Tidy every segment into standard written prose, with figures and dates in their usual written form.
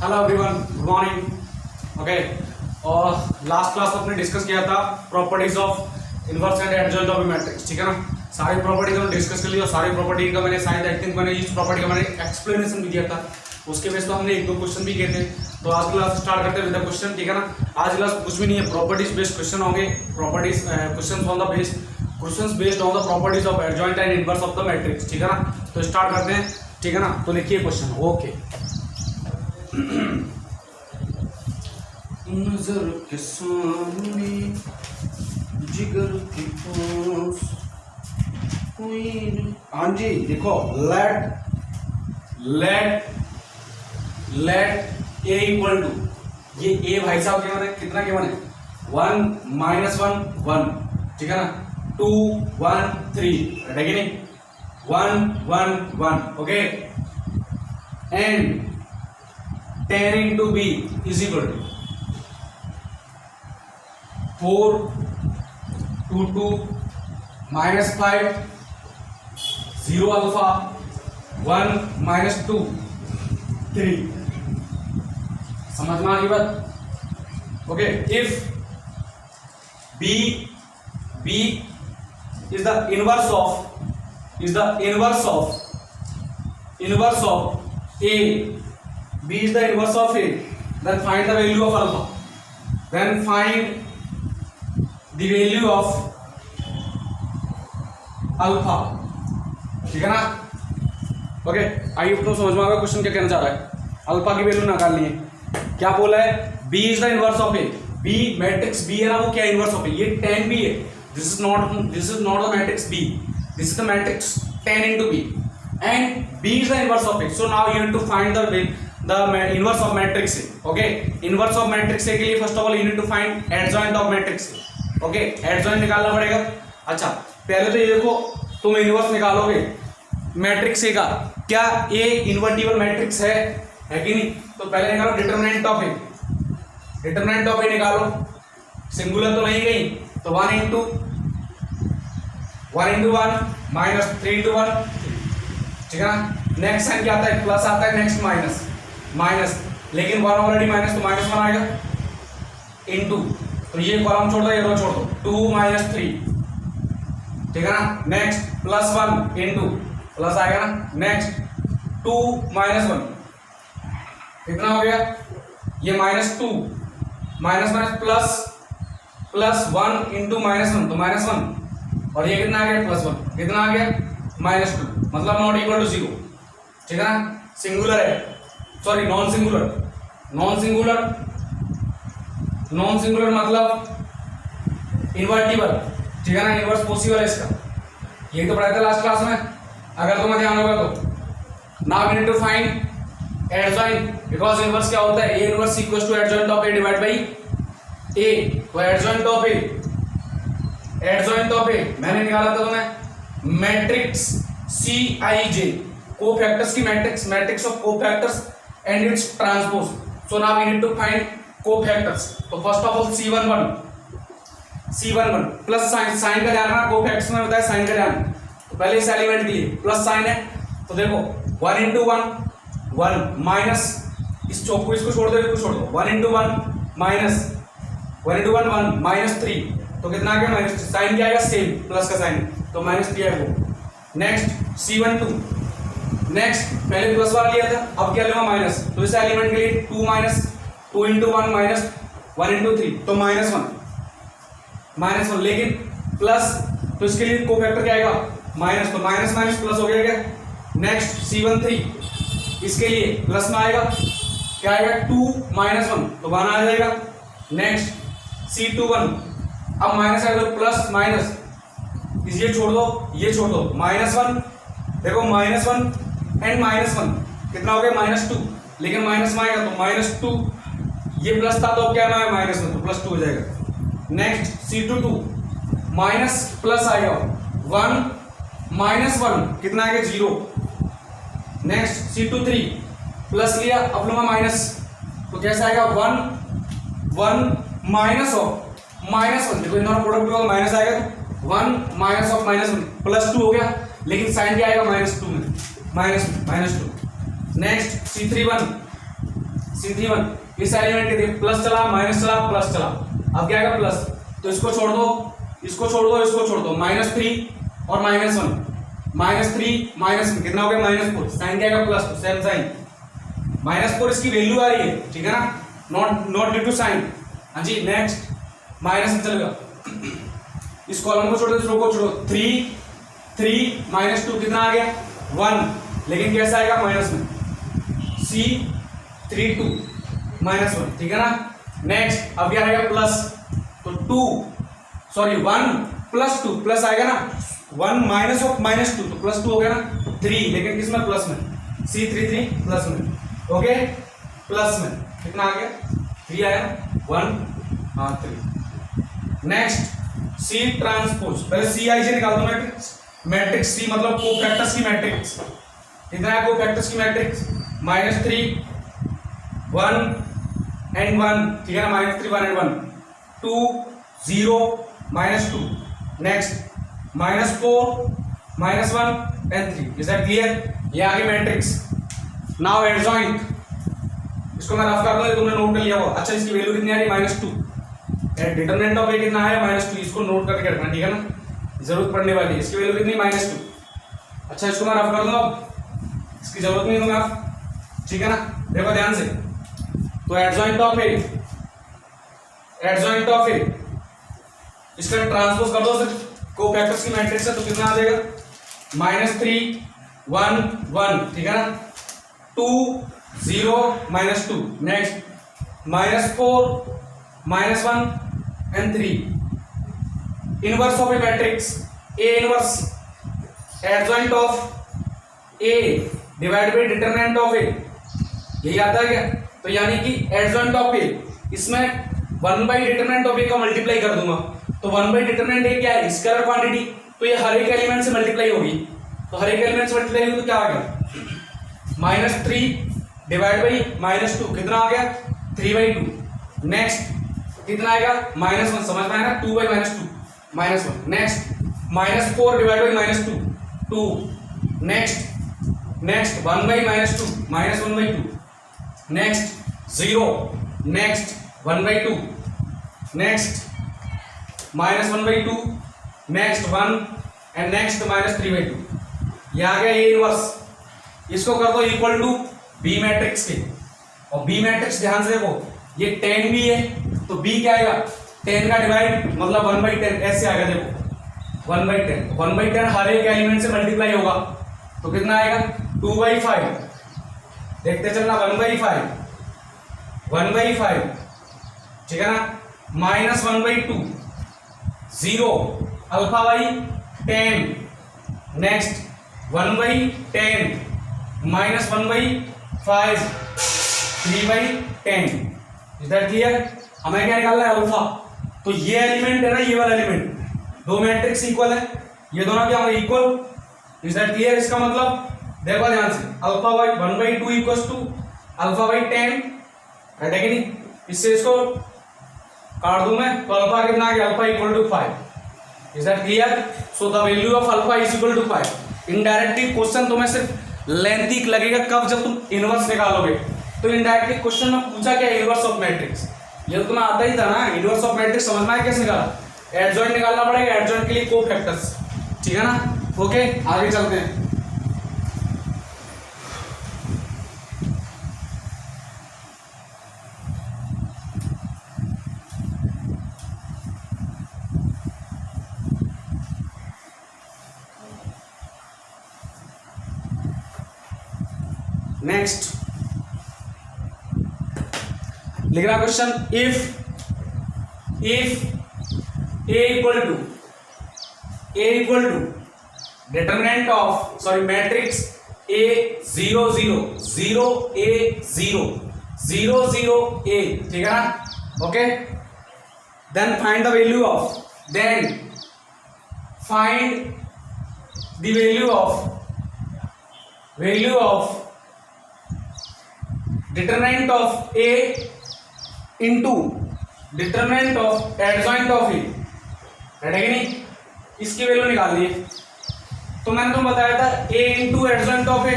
Hello everyone, good morning. Okay, और last class अपने discuss किया था properties of inverse and adjoint of matrix, ठीक है ना। सारी प्रॉपर्टी हमने डिस्कस कर ली और सारी प्रॉपर्टी का मैंने शायद आई थिंक मैंने इस प्रॉपर्टी का मैंने एक्सप्लेनेशन भी दिया था। उसके बेस पर हमने एक दो क्वेश्चन भी किए थे। तो आज क्लास स्टार्ट करते हैं विद द क्वेश्चन, ठीक है ना। आज क्लास कुछ भी नहीं है, प्रॉपर्टीज बेस्ड क्वेश्चन होंगे। Properties question on the base questions based on the properties of adjoint and inverse of the matrix, ठीक है ना। तो स्टार्ट करते हैं, ठीक है ना। तो लिखिए क्वेश्चन। ओके, नजर के सामने जिगर के पास कोई। हाँ जी, देखो, लेट ए इक्वल टू, ये ए भाई साहब के बने कितना के बने 1 -1 1, ठीक है ना। 2 1 3, है कि नहीं। 1 1 1, okay. And 10 into b is equal to 4 2 2 -5 0 alpha 1 -2 3। समझ में आ गई बात। Okay, if b is the inverse of a, b is the inverse of a, then find the value of alpha, then find the value of alpha, ठीक है ना। Okay, आइए तो समझ में आ गया क्वेश्चन क्या कहना चाह रहा है। अल्फा की वैल्यू निकालनी है। क्या बोला है, b is the inverse of a, b matrix b है ना, वो क्या इनवर्स ऑफ a, ये 10 b है। This is not the matrix b, this is the matrix 10 into b and b is the inverse of it. So now you need to find the inverse of matrix A. Okay, inverse of matrix A के लिए first of all you need to find adjoint of matrix A. Okay, adjoint निकालना पड़ेगा। अच्छा, पहले तो ये देखो, तुम इनवर्स निकालोगे मैट्रिक्स ए का। क्या ए इन्वर्टिबल मैट्रिक्स है कि नहीं। तो पहले निकालो determinant of A, determinant of A निकालो। सिंगुलर तो नहीं गई, तो 1 into 1 -3 into 1, ठीक है ना। नेक्स्ट साइन क्या आता है, प्लस आता है, नेक्स्ट माइनस, लेकिन 1 ऑलरेडी माइनस, तो -1 आएगा इनटू, तो ये कॉलम छोड़ दो, ये रो छोड़ दो, 2 -3, ठीक है ना। नेक्स्ट +1 इनटू, प्लस आएगा ना। नेक्स्ट 2 -1, कितना हो गया, ये -2 +1 इनटू -1, तो -1, और ये कितना आ गया +1, कितना आ गया -2, मतलब नॉट इक्वल टू 0, ठीक है ना। सिंगुलर है, सॉरी नॉन सिंगुलर मतलब इन्वर्टिबल, ठीक है ना। इनवर्स पॉसिबल है इसका, ये तो पढ़ाया था लास्ट क्लास में, अगर तुम्हें ध्यान होगा तो। Now we need to find adjoint, because inverse क्या होता है, A inverse equals to adjoint of A divide by A. तो एडजॉइंट ऑफ ए मैंने निकाला था तुम्हें मैट्रिक्स Cij, कोफैक्टर्स की matrix of cofactors and its transpose. So now we need to find cofactors. तो first of all C11 plus sign का ध्यान रखना, कोफैक्टर्स में होता है साइन का ध्यान। तो पहले इस एलिमेंट के लिए प्लस साइन है, तो देखो 1 into 1 माइनस, इस चौक को इसको छोड़ दो, 1 into 1 -3, तो कितना आ गया माइनस, साइन क्या आएगा सेम, प्लस का साइन, तो -3 है वो। नेक्स्ट C12, नेक्स्ट पहले प्लस वाला लिया था, अब क्या लेगा माइनस, तो इस एलिमेंट के लिए 2 into 1 -1 into 3, तो -1, लेकिन प्लस, तो इसके लिए कोफैक्टर क्या आएगा माइनस, तो माइनस प्लस हो गया क्या। नेक्स्ट C13, इसके लिए प्लस में आएगा, क्या आएगा 2 -1, तो 1 आ जाएगा। नेक्स्ट C21, अब माइनस आएगा तो प्लस माइनस, ये छोड़ दो, -1, देखो -1 एंड -1 कितना हो गया -2, लेकिन माइनस में आएगा तो -2, ये प्लस था तो क्या है -1, तो +2 हो जाएगा। नेक्स्ट C22, माइनस प्लस आएगा 1 -1 कितना आएगा 0। नेक्स्ट C23, प्लस लिया, अब लूंगा माइनस, तो कैसे आएगा 1 -1, देखो इन दोनों प्रोडक्ट का माइनस आएगा, तो 1 -1 +2 हो गया, लेकिन साइन क्या आएगा -2 में, -2। नेक्स्ट C31, C31 इस एलिमेंट के देखिए प्लस चला माइनस चला प्लस चला, अब क्या आएगा प्लस, तो इसको छोड़ दो इसको छोड़ दो इसको छोड़ दो, -3 और -1, -3 -1 कितना हो गया -4, साइन क्या आएगा प्लस, तो सेम साइन -4 इसकी वैल्यू आ रही है, ठीक है ना, नॉट ड्यू टू साइन। हाँ जी नेक्स्ट माइनस में चलेगा, इस कॉलम को छोड़ दो इस रो को छोड़ो, 3 -2 कितना आ गया 1, लेकिन कैसा आएगा माइनस में, C32 -1, ठीक है ना। नेक्स्ट अब क्या आएगा प्लस, तो 1 + 2 प्लस आएगा ना, 1 माइनस ऑफ -2 तो +2 हो गया ना, 3 लेकिन किसमें प्लस में, C33 प्लस में, ओके प्लस में कितना आ गया 3 आया 1 हाँ 3। नेक्स्ट C ट्रांसपोज, पहले CIJ निकाल दो मैट्रिक्स C मतलब कोफैक्टर्स की मैट्रिक्स, कितना है कोफैक्टर्स की मैट्रिक्स -3 1 and 1, ठीक है ना, -3 1 and 1 2 0 -2, next -4 -1 and 3, is that clear. ये आगे मैट्रिक्स। नाउ एडजॉइंट, इसको मैं रफ कर दूं, तुमने नोट कर लिया होगा। अच्छा इसकी वैल्यू कितनी आ रही है -2, डिटरमिनेंट ऑफ ए कितना है -2, इसको नोट करके रखना, ठीक है ना, जरूरत पड़ने वाली है। इसकी वैल्यू कितनी -2। अच्छा इसको मैं रफ कर दूंगा, इसकी जरूरत नहीं दूंगा, ठीक है ना, देखो ध्यान से। तो एडजॉइंट ऑफ ए इसका ट्रांसपोज कर दो सिर्फ कोफैक्टर्स की मैट्रिक्स है, तो कितना आ जाएगा -3 1 1, ठीक है ना, 2 0 -2, next -4 -1 and 3। Inverse of A matrix A inverse, adjoint of A divide by determinant of A, यही आता है क्या। तो यानी कि एडजॉइंट ऑफ ए, इसमें 1/डिटरमिनेंट ऑफ ए का मल्टीप्लाई कर दूंगा, तो 1/डिटरमिनेंट ए क्या है स्केलर क्वांटिटी, तो ये हर एक एलिमेंट से मल्टीप्लाई होगी, तो हर एक एलिमेंट से मल्टीप्लाई होगी तो क्या आ गया -3 डिवाइड बाई -2 कितना आ गया 3/2। नेक्स्ट कितना आएगा -1, समझ में आया ना, 2/-2 -1। Next -4 divide by -2 2, next 1/-2 -1/2, next 0, next 1/2, next -1/2, next 1 and next -3/2। ये आ गया ए इनवर्स। इसको कर दो इक्वल टू बी मैट्रिक्स के, और बी मैट्रिक्स ध्यान से देखो, ये 10 भी है तो बी क्या आएगा 10 का डिवाइड मतलब 1/10, ऐसे आएगा देखो 1/10, 1/10 हर एक एलिमेंट से मल्टीप्लाई होगा, तो कितना आएगा 2/5, देखते चलना 1/5, ठीक है ना, -1/2 0 α/10, नेक्स्ट 1/10 -1/5 3/10, इज दैट क्लियर। हमें क्या निकालना है अल्फा, तो ये एलिमेंट है ना, ये वाला एलिमेंट, दो मैट्रिक्स इक्वल है, ये दोनों क्या होंगे इक्वल, इज दैट क्लियर। इसका मतलब देखो ध्यान से, α/1/2 इक्वल्स टू α/10, है कि नहीं, इससे इसको काट दूं मैं, तो अल्फा कितना आ गया, alpha equal to 5, is that clear. So the value of alpha is equal to 5। Indirectly question तुम्हें सिर्फ लेंथी लगेगा कब, जब तुम इनवर्स निकालोगे, तो इनडायरेक्टली क्वेश्चन में पूछा क्या इनवर्स ऑफ मैट्रिक्स, ये तो तुम्हें आता ही था ना, इनवर्स ऑफ मैट्रिक्स समझना है कैसे निकाला, एडजॉइंट निकालना पड़ेगा, एडजॉइंट के लिए कोफैक्टर्स, ठीक है ना। ओके आगे चलते हैं। नेक्स्ट लिखना question, if a equal to determinant of matrix A 0 0 0 A 0 0 0 A, ठीक है ना, okay. then find the value of determinant of A into determinant of adjoint of A, है कि नहीं, इसकी वैल्यू निकालनी है। तो मैंने तुम बताया था A into adjoint of A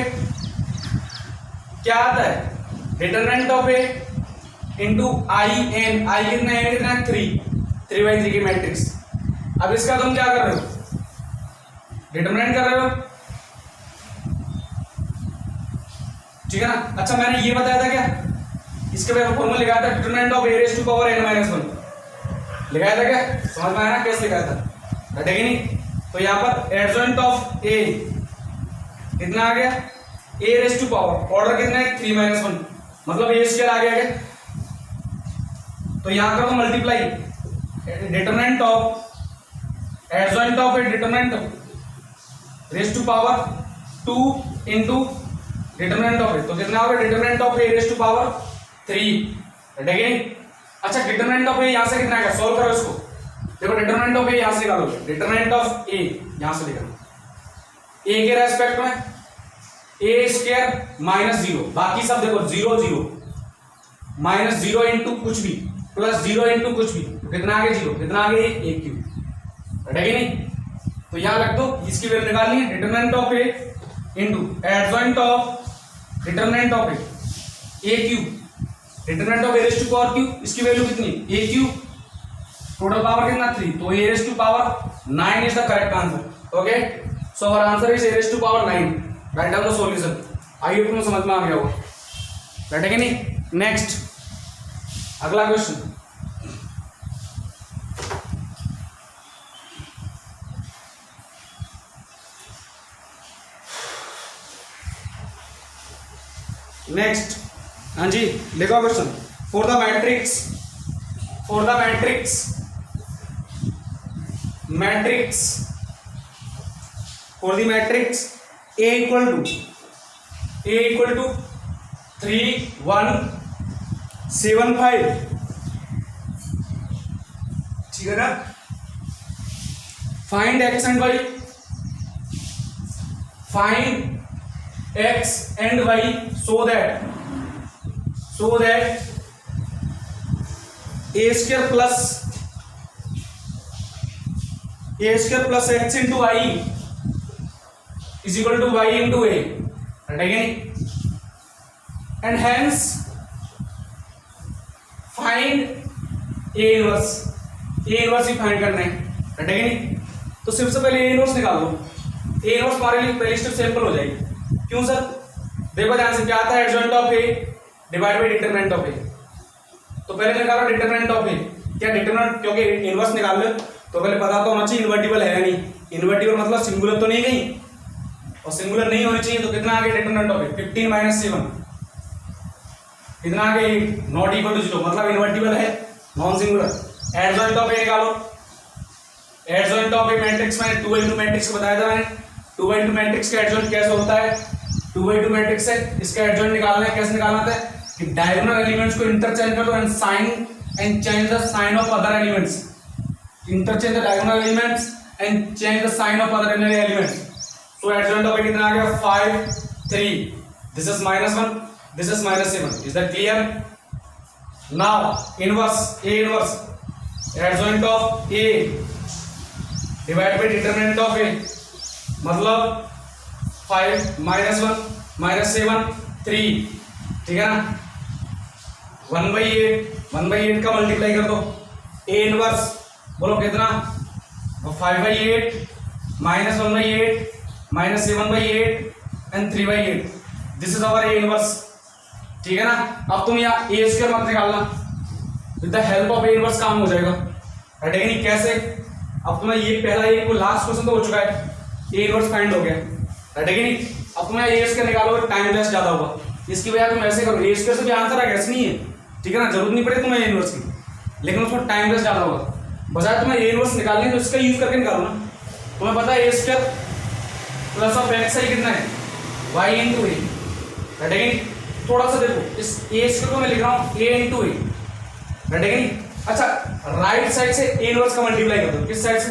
क्या आता है determinant of A into I n, I कितना है 3/3 की मैट्रिक्स। अब इसका तुम क्या कर रहे हो, डिटरमिनेंट कर रहे हो, ठीक है ना। अच्छा मैंने ये बताया था क्या, इसके बाद फॉर्मूला लिखाया था determinant of A raise to power n - 1 लिखाया था क्या, समझ में आया ना कैसे लिखाया था, घटे कि नहीं। तो यहाँ पर एडजॉइंट ऑफ ए कितना आ गया, A raise to power, order कितना है 3 - 1, मतलब ए स्क्वायर आ गया क्या। तो यहाँ करो multiply determinant of adjoint of A determinant raise to power 2 into determinant of A, तो कितना होगा determinant of A raise to power 3 again. अच्छा डिटरमिनेंट ऑफ ए यहाँ से कितना आएगा, सॉल्व करो इसको, देखो डिटरमिनेंट ऑफ ए यहाँ से निकालो, डिटरमिनेंट ऑफ ए यहाँ से निकालो, ए के रेस्पेक्ट में ए स्क्वायर -0, बाकी सब देखो 0 0 -0 इंटू कुछ भी प्लस 0 इंटू कुछ भी, तो कितना आगे 0, कितना आगे ए क्यूब, रटेगी नहीं। तो यहाँ रख दो, इसकी वैल्यू निकालनी है, determinant of A into adjoint of determinant of A cube, determinant of A raise to power cube, इसकी वैल्यू कितनी ए क्यूब, टोटल पावर कितना 3, तो A raise to power 9 is the correct answer. Okay so our answer is A raise to power 9, write down the solution. आइए तुम्हें समझ में आ गया होगा, राइट है कि नहीं। नेक्स्ट अगला क्वेश्चन, नेक्स्ट, हाँ जी लिखो question, for the matrix A equal to 3 1 7 5, ठीक है ना। Find x and y so that a square plus x into I is equal to y into a, and again, and hence find a inverse he find करना है, and again, तो सबसे पहले a inverse निकालो। a inverse हमारे लिए पहली step simple हो जाएगी, क्यों सर, देखो ध्यान से क्या आता है, adjoint of A divide by determinant of A, तो पहले निकालो डिटरमिनेंट ऑफ ए, क्या डिटरमिनेंट, क्योंकि इनवर्स निकाल लो तो पहले पता तो होना चाहिए इन्वर्टिबल है या नहीं, इन्वर्टिबल मतलब सिंगुलर तो नहीं गई, और सिंगुलर नहीं होनी चाहिए, तो कितना आ गया डिटरमिनेंट ऑफ ए 15 - 7, कितना आ गया 8, नॉट इक्वल टू 0, मतलब इन्वर्टिबल है, non singular. Adjoint of A निकालो, एडजॉइंट ऑफ ए मैट्रिक्स में 2x2 मैट्रिक्स बताया था मैंने, 2x2 मैट्रिक्स का एडजॉइंट कैसे होता है, 2x2 मैट्रिक्स है, इसका एडजॉइंट निकालना है, कैसे निकालना है कि डायगोनल एलिमेंट्स को इंटरचेंज कर दो and change the sign of other elements, interchange the diagonal elements and change the sign of other elements. So adjoint of A कितना आ गया 5 3, this is -1, this is -7, is that clear. Now inverse, A inverse adjoint of A divide by determinant of A, मतलब 5 -1 -7 3, ठीक है ना। 1/8 का multiply कर दो, ए इनवर्स बोलो कितना, 5/8 -1/8 -7/8 and 3/8, this is our A inverse, ठीक है ना। अब तुम यहाँ ए स्क्वायर मत निकालना, with the help of A inverse काम हो जाएगा, राइट है नहीं, कैसे। अब तुम्हें ये पहला एक लास्ट क्वेश्चन तो हो चुका है, ए इनवर्स फाइंड हो गया, राइट है नहीं। अब तुम्हें ए स्क्वायर निकालो, टाइम वेस्ट ज्यादा होगा, इसकी वजह तुम ऐसे करो, ए स्क्वायर से भी आंसर आएगा, ऐसे नहीं है, ठीक है ना, जरूरत नहीं पड़ेगी तुम्हें ए इनवर्स की, लेकिन उसमें टाइम वेस्ट ज्यादा होगा, बजाय तुम्हें ए इनवर्स निकालने तो इसका यूज करके निकालो ना। तुम्हें पता है A square plus of x आई कितना है, वाई इंटू ए, राइट है नहीं। थोड़ा सा देखो, इस ए स्क्वायर को मैं लिख रहा हूँ ए इंटू ए, राइट है नहीं। अच्छा राइट साइड से ए इनवर्स का मल्टीप्लाई कर दो, किस साइड से,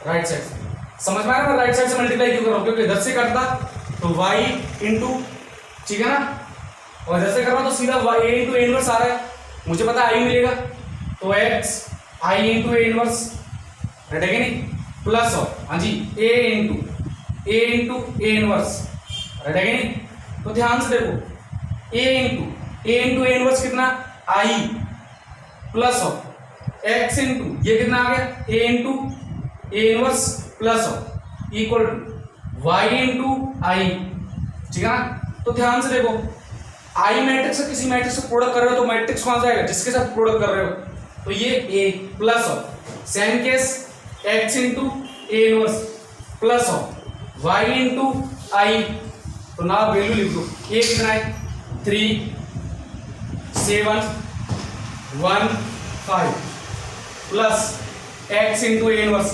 राइट साइड से, समझ में आ रहा है, राइट साइड से मल्टीप्लाई क्यों कर रहा हूँ, क्योंकि इधर से कटता तो y इंटू, ठीक है ना, और इधर से कर रहा हूँ तो सीधा y a into A inverse आ रहा है, मुझे पता है i मिलेगा, तो x i into A inverse, right है कि नहीं, प्लस और हाँ जी a into A inverse, right है कि नहीं। तो ध्यान से देखो a into A into A inverse कितना I plus of X into ये कितना आ गया A into A inverse plus of equal to Y into I, ठीक है ना। तो ध्यान से देखो आई मैट्रिक्स से किसी मैट्रिक्स से प्रोडक्ट कर रहे हो तो मैट्रिक्स कौन सा आएगा जिसके साथ प्रोडक्ट कर रहे हो, तो ये A plus of same case X into A inverse plus of Y into I, तो ना वैल्यू लिख दो ए कितना है 3 7 1 5 plus x into A inverse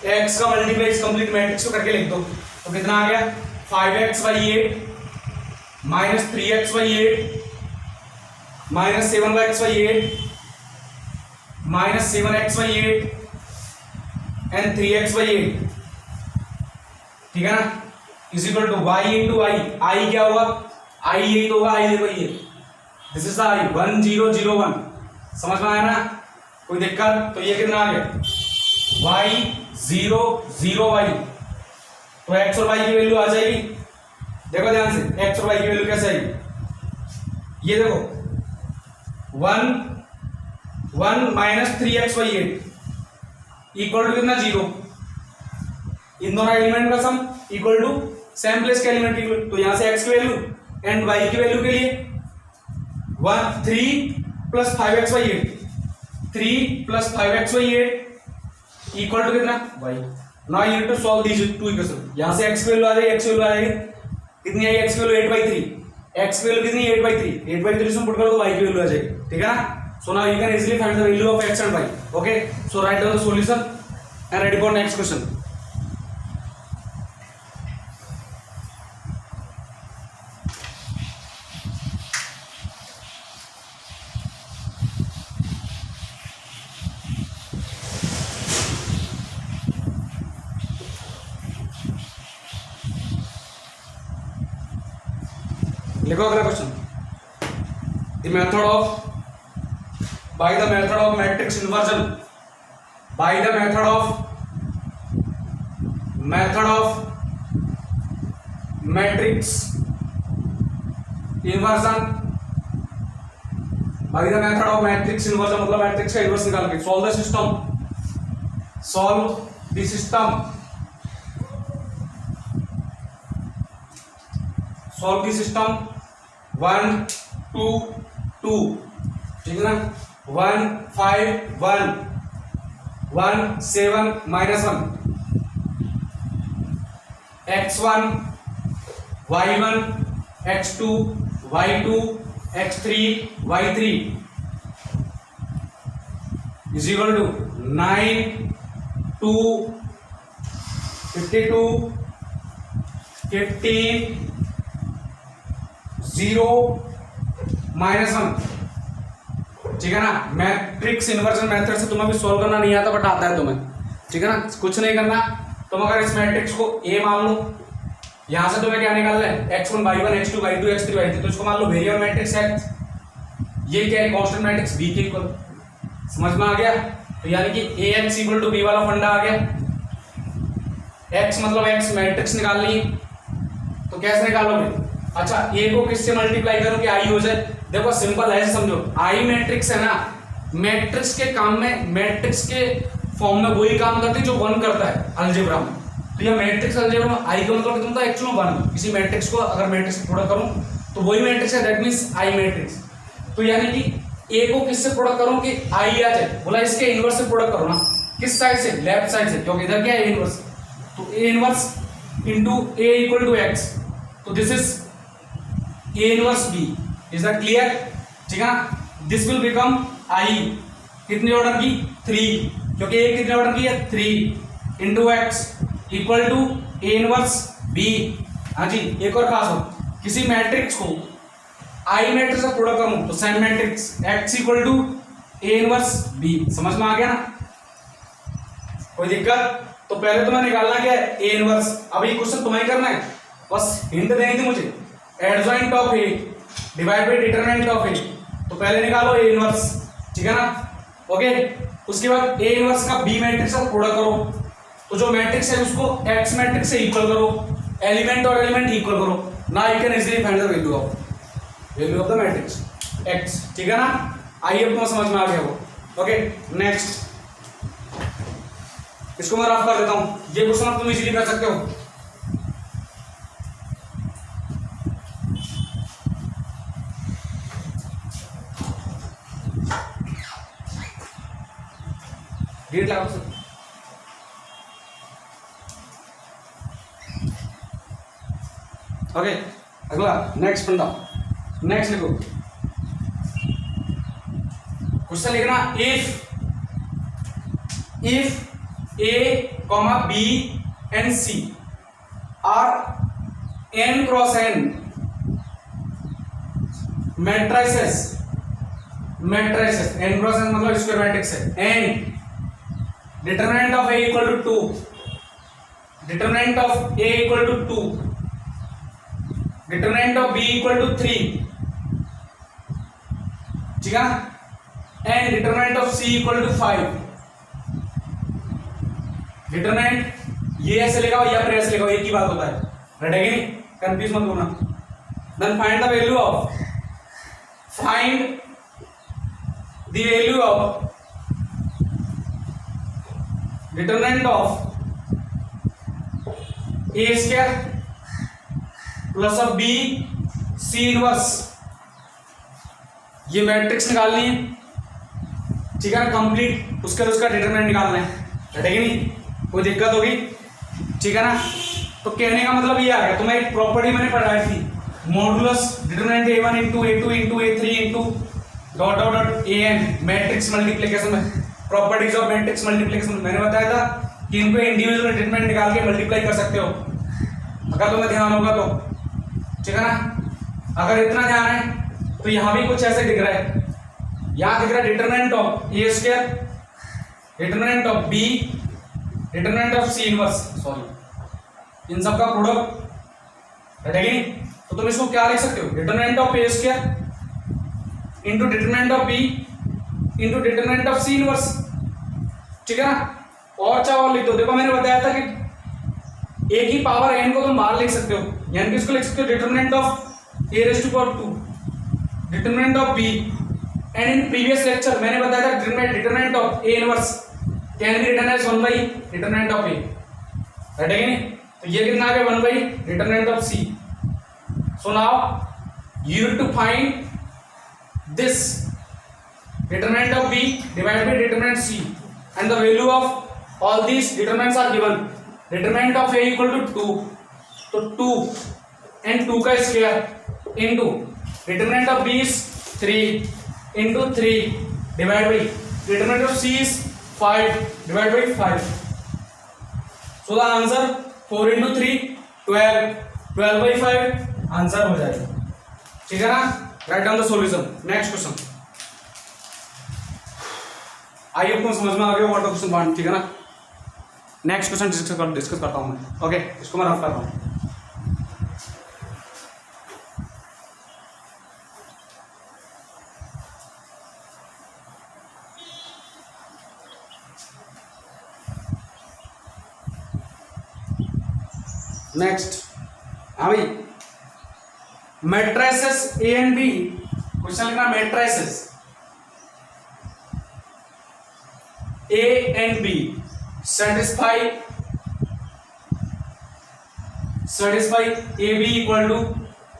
x का मल्टीप्लाई इस कंप्लीट मैट्रिक्स को करके लिख दो, तो कितना आ गया 5x/8 minus 3x/8 minus 7x/8 minus 7x/8 and 3x/8, ठीक है ना, is equal to y into I. I क्या होगा आई यही तो होगा, आई देखो ये दिस इज द आई 1 0 0 1, समझ में आया ना, कोई दिक्कत, तो ये कितना आ गया y 0 0 y, तो x और y की वैल्यू आ जाएगी, देखो ध्यान से x और y की वैल्यू कैसे आएगी, ये देखो 1 माइनस 3x/8 इक्वल टू कितना 0, इन दोनों एलिमेंट का sum equal to same place के एलिमेंट की, तो यहां से x की वैल्यू एंड y की वैल्यू के लिए 3 plus 5x/8 3 plus 5x/8 equal to कितना y। Now you need to solve these two equation, यहां से x की वैल्यू आ जाएगी, x की वैल्यू आ जाएगी कितनी आई, x की वैल्यू 8/3, x की वैल्यू कितनी 8/3 8/3 पुट कर दो y की वैल्यू आ जाएगी, ठीक है ना। सो now you can easily find the value of x and y, okay. So write down the solution and ready for next question. लिखो अगला question, the method of by the method of matrix inversion, by the method of matrix inversion, by the method of matrix inversion मतलब matrix का inverse निकाल के solve the system 1 2 2, ठीक है ना, 1 5 1 1 7 -1 x1 y1 x2 y2 x3 y3 is equal to 9 2 52 15 0 -1, ठीक है ना। मैट्रिक्स इन्वर्जन मेथड से तुम्हें भी सॉल्व करना नहीं आता बट आता है तुम्हें, ठीक है ना, कुछ नहीं करना, तुम अगर इस मैट्रिक्स को ए मान लो, यहां से तुम्हें क्या निकालना है x1 y1 x2 y2 x3 y3, तो इसको मान लो वेरिएबल मैट्रिक्स x, ये क्या है कांस्टेंट मैट्रिक्स b के इक्वल, समझ में आ गया, तो यानी कि ax इक्वल टू b वाला फंडा आ गया, x मतलब x मैट्रिक्स निकालनी है, तो कैसे निकालोगे, अच्छा a को किससे मल्टीप्लाई करो कि i हो जाए, देखो सिंपल है, समझो आई मैट्रिक्स है ना, मैट्रिक्स के काम में मैट्रिक्स के फॉर्म में वही काम करती है जो 1 करता है अलजेब्रा में, तो यह मैट्रिक्स अलजेब्रा में आई का मतलब कितना होता है एक्चुअली 1, किसी मैट्रिक्स को अगर मैट्रिक्स प्रोडक्ट करूं तो वही मैट्रिक्स है, दैट मींस आई मैट्रिक्स, तो यानी कि a को किससे प्रोडक्ट करूं कि आई आ जाए, बोला इसके इनवर्स से प्रोडक्ट करो ना, किस साइड से, लेफ्ट साइड से, क्योंकि इधर क्या है इनवर्स, तो a inverse into a equal to x, तो this is a inverse b, is that clear, ठीक है ना। दिस विल बिकम i कितने ऑर्डर की 3, क्योंकि a कितने ऑर्डर की है 3 into X equal to a inverse b। हाँ जी, एक और खास हो, किसी मैट्रिक्स को आई मैट्रिक्स का प्रोडक्ट करूं तो same matrix x equal to a inverse b, समझ में आ गया ना, कोई दिक्कत, तो पहले तुम्हें निकालना क्या है a इनवर्स, अब ये क्वेश्चन तुम्हें करना है, बस हिंट देनी थी मुझे, adjoint of a divide by determinant of a, तो पहले निकालो a इनवर्स, ठीक है ना, ओके। उसके बाद a इनवर्स का b मैट्रिक्स का प्रोडक्ट करो, तो जो मैट्रिक्स है उसको x मैट्रिक्स से इक्वल करो, एलिमेंट और एलिमेंट इक्वल करो, now you can easily find the value of the matrix. X, ठीक है ना। आइए तुम समझ में आ गया वो। ओके नेक्स्ट, इसको मैं रफ कर देता हूं, ये क्वेश्चन आप तुम इजीली कर सकते हो। डेट लागू सर। ओके अगला नेक्स्ट फंडा, नेक्स्ट लिखो क्वेश्चन लिखना, if A, B and C are n cross n matrices, n cross n मतलब स्क्वायर मैट्रिक्स है, and determinant of A equal to 2, determinant of A equal to 2, determinant of B equal to 3, ठीक है, and determinant of C equal to 5। Determinant ये ऐसे लिखा हो या फिर ऐसे लिखा हो, एक ही बात होता है, राइट है कि नहीं, कंफ्यूज मत होना। Then find the value of determinant of A square plus of B C inverse, ये मैट्रिक्स निकालनी है, ठीक है ना, कंप्लीट। उसका डिटरमिनेंट निकालना है, राइट है कि नहीं, कोई दिक्कत होगी, ठीक है ना। तो कहने का मतलब ये आ गया, तुम्हें एक प्रॉपर्टी मैंने पढ़ाई थी, modulus determinant a1 into a2 into a3 into dot dot dot an, matrix multiplication में, प्रॉपर्टीज ऑफ मैट्रिक्स मल्टीप्लिकेशन। मैंने बताया था कि इनको इंडिविजुअल डिटरमिनेंट निकाल के मल्टीप्लाई कर सकते हो, अगर तुम्हें ध्यान होगा तो, ठीक है ना। अगर इतना ध्यान है तो यहाँ भी कुछ ऐसे दिख रहा है, यहाँ दिख रहा है determinant of A square, determinant of B, determinant of C inverse, sorry इन सब का प्रोडक्ट, है कि नहीं। तो तुम इसको क्या लिख सकते हो, determinant of A square into determinant of B into determinant of C inverse, ठीक है ना। और चाहे और लिख दो, देखो मैंने बताया था कि ए की पावर एन को तुम बाहर लिख सकते हो, यानी कि इसको लिख सकते हो determinant of A raise to power 2, determinant of B, and in previous lecture मैंने बताया था determinant of A inverse can be written as 1 by determinant of A, right है कि नहीं। तो ये कितना आ गया, 1 by determinant of C. So now you need to find this determinant of B divided by determinant C, and the value of all these determinants are given. Determinant of A equal to 2, तो 2 and 2 का square into determinant of B is 3 into 3 divided by determinant of C is 5 divided by 5. So the answer 4 into 3 12, 12 by 5 answer हो जाएगा, ठीक है ना। Right down the solution. Next question, I hope तुम समझ में आ गया व्हाट क्वेश्चन 1, ठीक है ना। नेक्स्ट क्वेश्चन डिस्कस करता हूं मैं, ओके इसको मैं रफ करता हूं। नेक्स्ट, हाँ भाई, matrices A and B, question लिखना matrices A and B satisfy A B equal to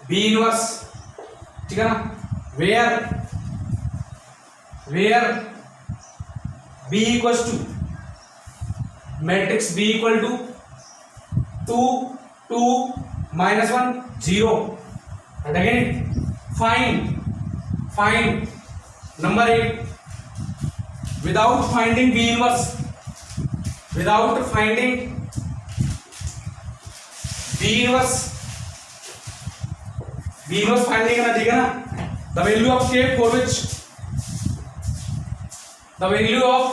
B inverse, ठीक है ना, where B equals to matrix B equal to 2 2 -1 0, and again find number 8 without finding b inverse, without finding b inverse finding करना, ठीक है ना। the value of k for which the value of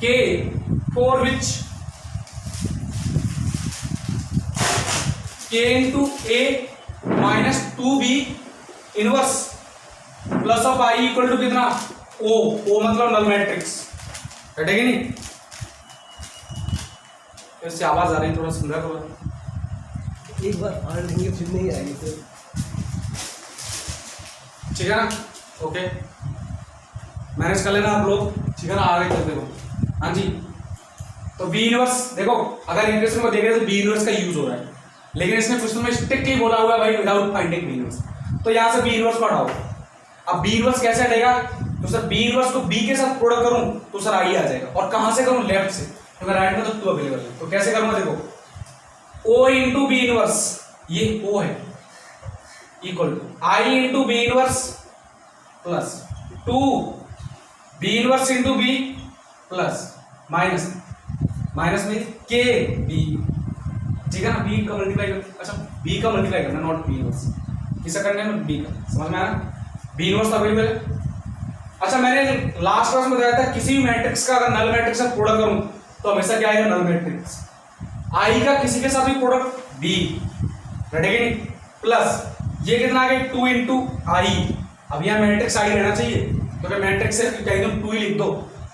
k for which k into a minus 2b inverse plus of i equal to कितना, o मतलब null matrix, है कि नहीं। इससे आवाज आ रही, थोड़ा समझा करो, एक बार पढ़ लेंगे फिर नहीं आएगी फिर। ठीक है ना, ओके मैनेज कर लेना आप लोग, ठीक है ना, आगे चलते हो। हाँ जी, तो बी इनवर्स देखो, अगर इक्वेशन को देखें तो बी इनवर्स का यूज हो रहा है, लेकिन इसने क्वेश्चन में स्ट्रिक्टली बोला हुआ है भाई विदाउट फाइंडिंग बी इनवर्स, तो यहाँ से बी इनवर्स को हटाओ। अब बी इनवर्स कैसे हटेगा, तो सर बी इनवर्स को बी के साथ प्रोडक्ट करूं तो सर आई आ जाएगा, और कहां से करूं, लेफ्ट से, क्योंकि राइट में तो 2 अवेलेबल है, तो कैसे करूंगा देखो, ओ इंटू बी इनवर्स, ये ओ है, equal to I into B inverse plus 2 B inverse into B plus minus में के बी, ठीक है ना, बी का मल्टीप्लाई कर, अच्छा बी का मल्टीप्लाई करना, नॉट बी इनवर्स, किसका करना है, बी का, समझ में आया, बी इनवर्स अवेलेबल है। अच्छा मैंने लास्ट क्लास में बताया था किसी भी मैट्रिक्स का अगर नल मैट्रिक्स का प्रोडक्ट करूं तो हमेशा क्या आएगा, नल मैट्रिक्स, आई का किसी के साथ भी प्रोडक्ट बी, रेडी, प्लस ये कितना आ गया 2 इंटू आई, अब यहाँ मैट्रिक्स आई रहना चाहिए, तो क्या मैट्रिक्स है क्या एकदम 2 ही लिख दो,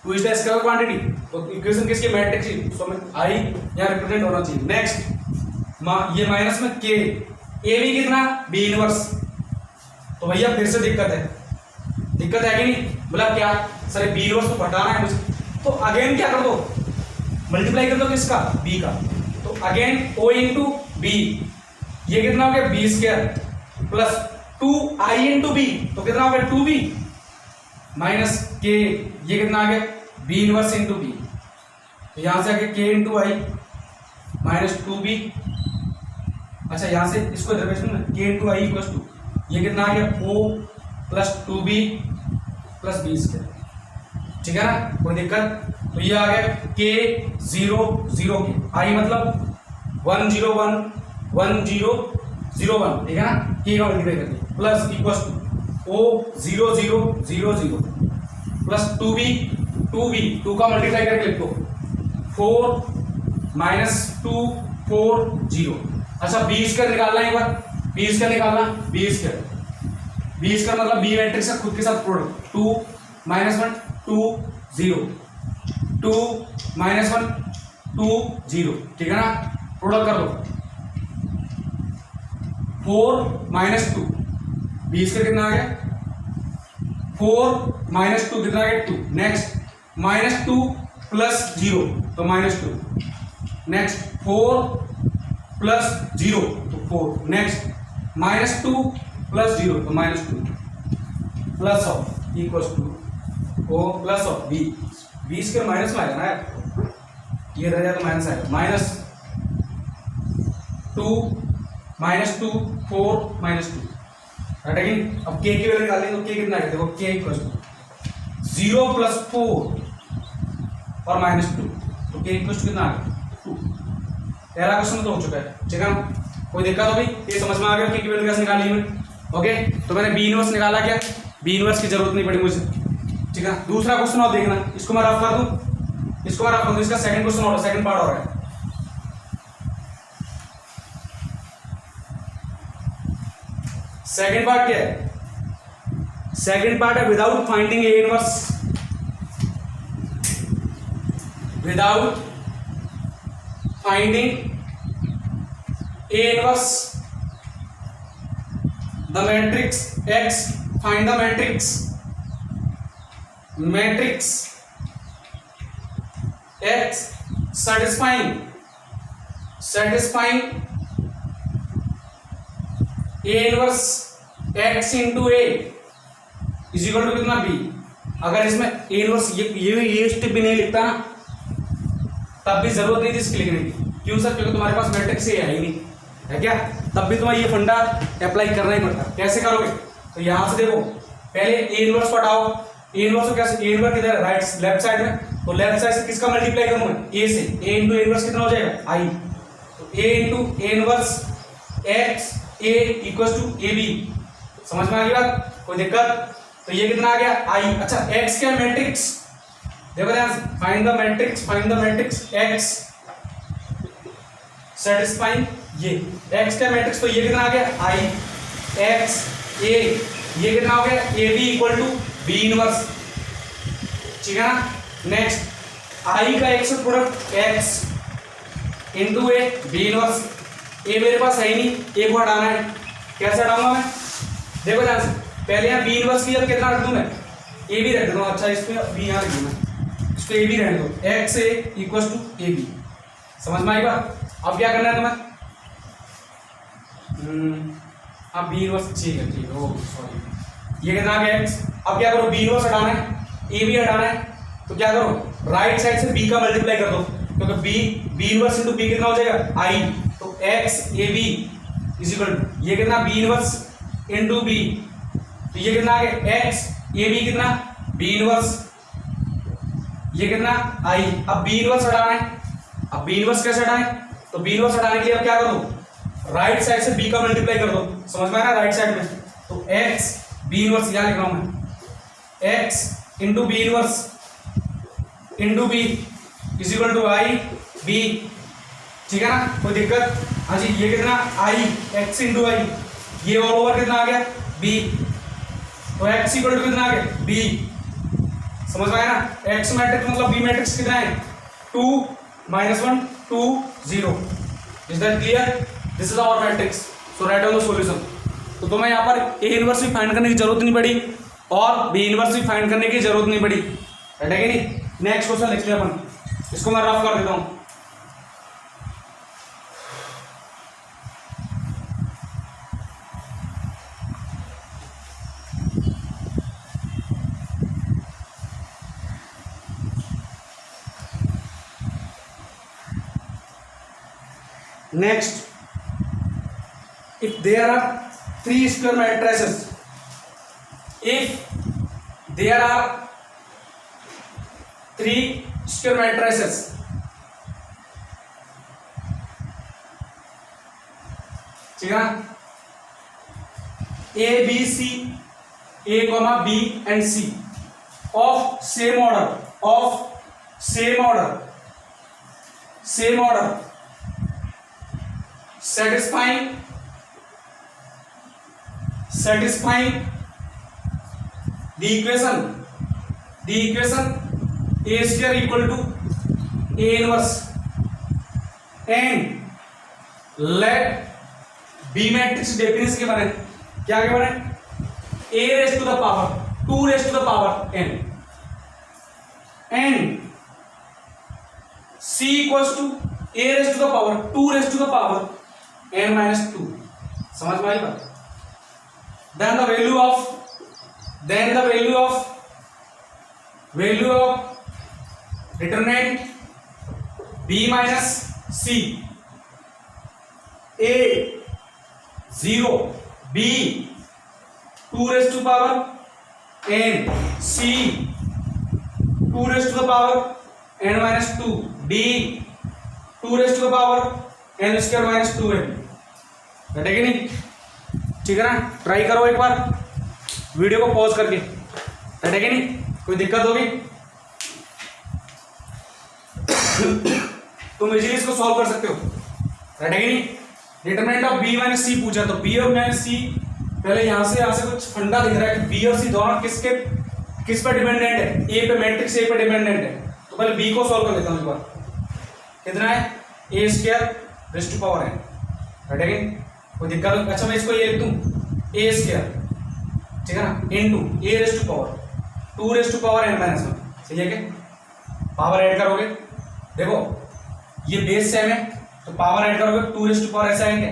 2 इज द स्क्वायर क्वांटिटी, तो इक्वेशन किसकी, मैट्रिक्स की, तो आई यहाँ रिप्रेजेंट होना चाहिए। नेक्स्ट ये माइनस में के, ए भी कितना, बी इनवर्स, तो भैया फिर से दिक्कत है कि नहीं, बोला क्या सर बी इनवर्स को हटाना है मुझे, तो अगेन क्या कर दो, मल्टीप्लाई कर दो किसका, बी का, तो अगेन ओ इंटू बी, ये कितना हो गया बी स्क्वायर प्लस 2 आई इंटू बी, तो कितना हो गया 2b माइनस के, ये कितना आ गया बी इनवर्स इंटू बी, तो यहां से आगे के इंटू आई माइनस 2b, अच्छा यहां से इसको इधर भेज दूं ना, के इंटू आई इक्वल टू, ये कितना आ गया O plus 2b plus B square, ठीक है ना, कोई दिक्कत, तो ये आ गया के 0 0 आई मतलब 1 0 1 1 0 0 1, ठीक है ना, के का मल्टीप्लाई करके plus equal to O 0 0 0 0 plus 2b 2 का मल्टीप्लाई करके लिख दो 4 माइनस 2 4 0, अच्छा बी स्क्वायर निकालना है, एक बार बी स्क्वायर निकालना, बी स्क्वायर मतलब बी मैट्रिक्स का खुद के साथ प्रोडक्ट, 2 माइनस 1 2 0 2 माइनस 1 2 0, ठीक है ना, प्रोडक्ट कर दो 4 माइनस 2, बी स्क्वायर कितना आ गया 4 माइनस 2 कितना आ गया 2, नेक्स्ट माइनस 2 प्लस 0 तो माइनस 2, नेक्स्ट 4 प्लस 0 तो 4, नेक्स्ट माइनस 2 प्लस 0 तो minus 2 plus of equals to O plus of B square minus में आएगा ना यार, ये रह जाएगा माइनस आएगा, माइनस 2 माइनस 2 4 माइनस 2, अगेन अब के की वैल्यू निकालेंगे तो के कितना आएगा, देखो के इक्वल्स टू 0 प्लस 4 और माइनस 2, तो के इक्वल्स टू कितना आ गया 2, पहला क्वेश्चन तो हो चुका है, ठीक है, कोई दिक्कत हो गई, ये समझ में आ गया के की वैल्यू कैसे निकाली है, ओके, तो मैंने बी इनवर्स निकाला, क्या बी इनवर्स की जरूरत नहीं पड़ी मुझे, ठीक है। दूसरा क्वेश्चन और देखना, इसको मैं रफ कर दूं, इसको मैं रफ कर दूं, इसका सेकंड क्वेश्चन और सेकंड पार्ट हो रहा है, सेकंड पार्ट क्या है, सेकंड पार्ट है without finding A inverse, without finding A inverse the matrix X, find the matrix X satisfying A inverse X into A is equal to कितना B, अगर इसमें A inverse ये step भी नहीं लिखता ना तब भी जरूरत नहीं थी इसकी लिखने की, क्यों सर, क्योंकि तुम्हारे पास मैट्रिक्स A है ही नहीं, है क्या, तब भी तुम्हें ये फंडा अप्लाई करना ही पड़ता, कैसे करोगे, तो यहां से देखो पहले ए इनवर्स को हटाओ, ए इनवर्स को कैसे, ए इनवर्स किधर राइट लेफ्ट साइड में, तो लेफ्ट साइड से किसका मल्टीप्लाई करूंगा ए से, ए इंटू ए इनवर्स कितना हो जाएगा आई, तो A into A inverse X A equals to A B, समझ में आ गई बात, कोई दिक्कत, तो ये कितना आ गया आई, अच्छा एक्स क्या मैट्रिक्स, देखो ध्यान से, find the matrix x satisfying ये x का मैट्रिक्स, तो ये कितना आ गया आई एक्स ए, ये कितना हो गया A B equal to B inverse, ठीक है ना, नेक्स्ट आई का x product x into A B inverse, A मेरे पास है ही नहीं, ए को हटाना है, कैसे हटाऊंगा मैं, देखो ध्यान से, पहले यहाँ बी इनवर्स की अब कितना रख दूं मैं, ए बी रख देता हूँ। अच्छा इसमें बी यहाँ रख दूँ, इसको ए बी रहने दो, X A equal to A B. समझ में आई बात? अब क्या करना है तुम्हें, अब बी इनवर्स, ठीक है ओ सॉरी, ये कितना आ गया एक्स। अब क्या करो, बी इनवर्स हटाना है, ए बी हटाना है, तो क्या करो राइट साइड से बी का मल्टीप्लाई कर दो, क्योंकि बी इनवर्स इंटू बी कितना हो जाएगा आई, तो X A B is equal to ये कितना बी इनवर्स इंटू बी, तो ये कितना आ गया एक्स ए बी कितना बी इनवर्स, ये कितना आई। अब बी इनवर्स हटाना है, अब बी इनवर्स कैसे हटाएं, तो बी इनवर्स हटाने के लिए अब क्या करो राइट साइड से बी का मल्टीप्लाई कर दो, समझ में आ रहा है राइट साइड में, तो एक्स बी इनवर्स यहाँ लिख रहा हूं मैं, X into B inverse into B is equal to I B, ठीक है ना, कोई दिक्कत? हाँ जी, ये कितना आई एक्स इंटू आई, ये ऑल ओवर कितना आ गया बी, तो एक्स इक्वल टू कितना आ गया बी। समझ में आया ना, एक्स मैट्रिक्स मतलब बी मैट्रिक्स कितना है 2 -1 2 0। Is that clear? This is our matrix, so write down the solution. तो तुम्हें यहाँ पर ए इनवर्स भी फाइंड करने की जरूरत नहीं पड़ी और बी इनवर्स भी फाइंड करने की जरूरत नहीं पड़ी, राइट है कि नहीं? नेक्स्ट क्वेश्चन लिखते हैं अपन, इसको मैं रफ कर देता हूं। Next, if there are 3 square matrices, if there are 3 square matrices, ठीक है ना, A B C A comma B and C of same order satisfying the equation A square equal to A inverse and let B matrix definition के बने, क्या के बने, A raised to the power 2 raised to the power n and C equals to A raised to the power 2 raised to the power n minus 2। समझ में आई बात? then the value of determinant B minus C, A 0 B 2 raised to power n, C 2 raised to the power n minus 2, D 2 raised to the power n square minus 2n, है कि नहीं? ठीक है ना, try करो एक बार video को pause करके, है कि नहीं? कोई दिक्कत होगी तुम इजीली इसको सॉल्व कर सकते हो, है कि नहीं? डिटरमिनेंट ऑफ बी माइनस सी पूछा, तो बी और माइनस सी, पहले यहां से कुछ फंडा दिख रहा है कि बी और सी दोनों किस पर डिपेंडेंट है, ए पे, मैट्रिक्स ए पे डिपेंडेंट है, तो पहले बी को सॉल्व कर लेता हूं एक बार। कितना है, A square raise to power n, है कि नहीं? कोई दिक्कत? अच्छा मैं इसको ये लिख दूं ए स्क्वायर, ठीक है ना, into A raise to power 2 raise to power n minus 1, सही है क्या? पावर ऐड करोगे, देखो ये बेस सेम है तो पावर ऐड करोगे 2 रेज़ टू पावर ऐसा है क्या,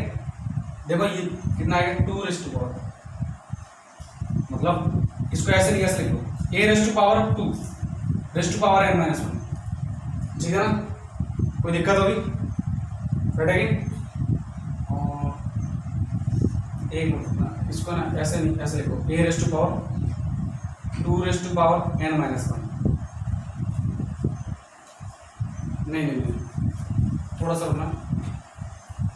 देखो ये कितना आएगा 2 रेज़ टू पावर, मतलब इसको ऐसे नहीं ऐसे लिख दो, A raise to power 2 raise to power n minus 1, ठीक है ना? कोई दिक्कत होगी? बैठेगी एक मिनट, इसको ना ऐसे नहीं ऐसे लिखो, A raise to power 2 raise to power n minus 1, नहीं थोड़ा सा रुकना,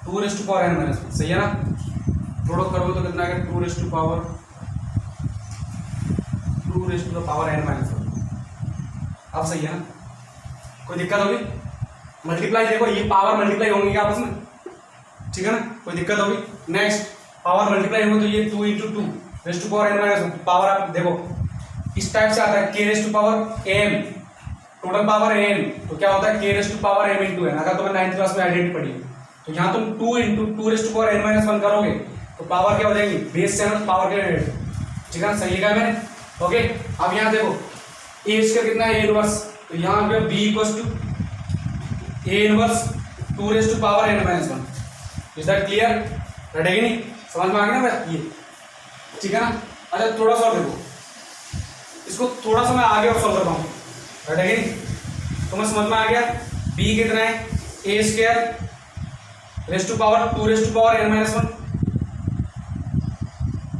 2 raise to power n minus 1, सही है ना? प्रोडक्ट करोगे तो कितना आएगा 2 raise to power n minus 1, अब सही है ना? कोई दिक्कत होगी? मल्टीप्लाई देखो, ये पावर मल्टीप्लाई होंगे क्या आपस में, ठीक है ना? कोई दिक्कत होगी? नेक्स्ट, पावर मल्टीप्लाई होंगे तो ये 2 into 2 raise to power n minus 1, power आप देखो इस टाइप से आता है k raise to power m, total power n, तो क्या होता है k raise to power m into n। अगर तुम्हें 9th क्लास में आइडेंटिटी पढ़ी है तो यहाँ तुम 2 into 2 raise to power n minus 1 करोगे तो पावर क्या हो जाएगी, बेस 7 पावर के, ठीक है, सही लिखा है मैंने। ओके, अब यहाँ देखो ए स्क्वायर कितना है, ए इनवर्स, तो यहाँ पे B equals to A inverse 2 raise to power n minus 1। Is that clear? रटेगी नहीं, समझ में आ गया ना ये, ठीक है ना। अच्छा थोड़ा सा और देखो, इसको थोड़ा सा मैं आगे और सॉल्व करता हूँ, रटेगी नहीं, तो मैं समझ में आ गया। बी कितना है, A square raise to power 2 raise to power n minus 1।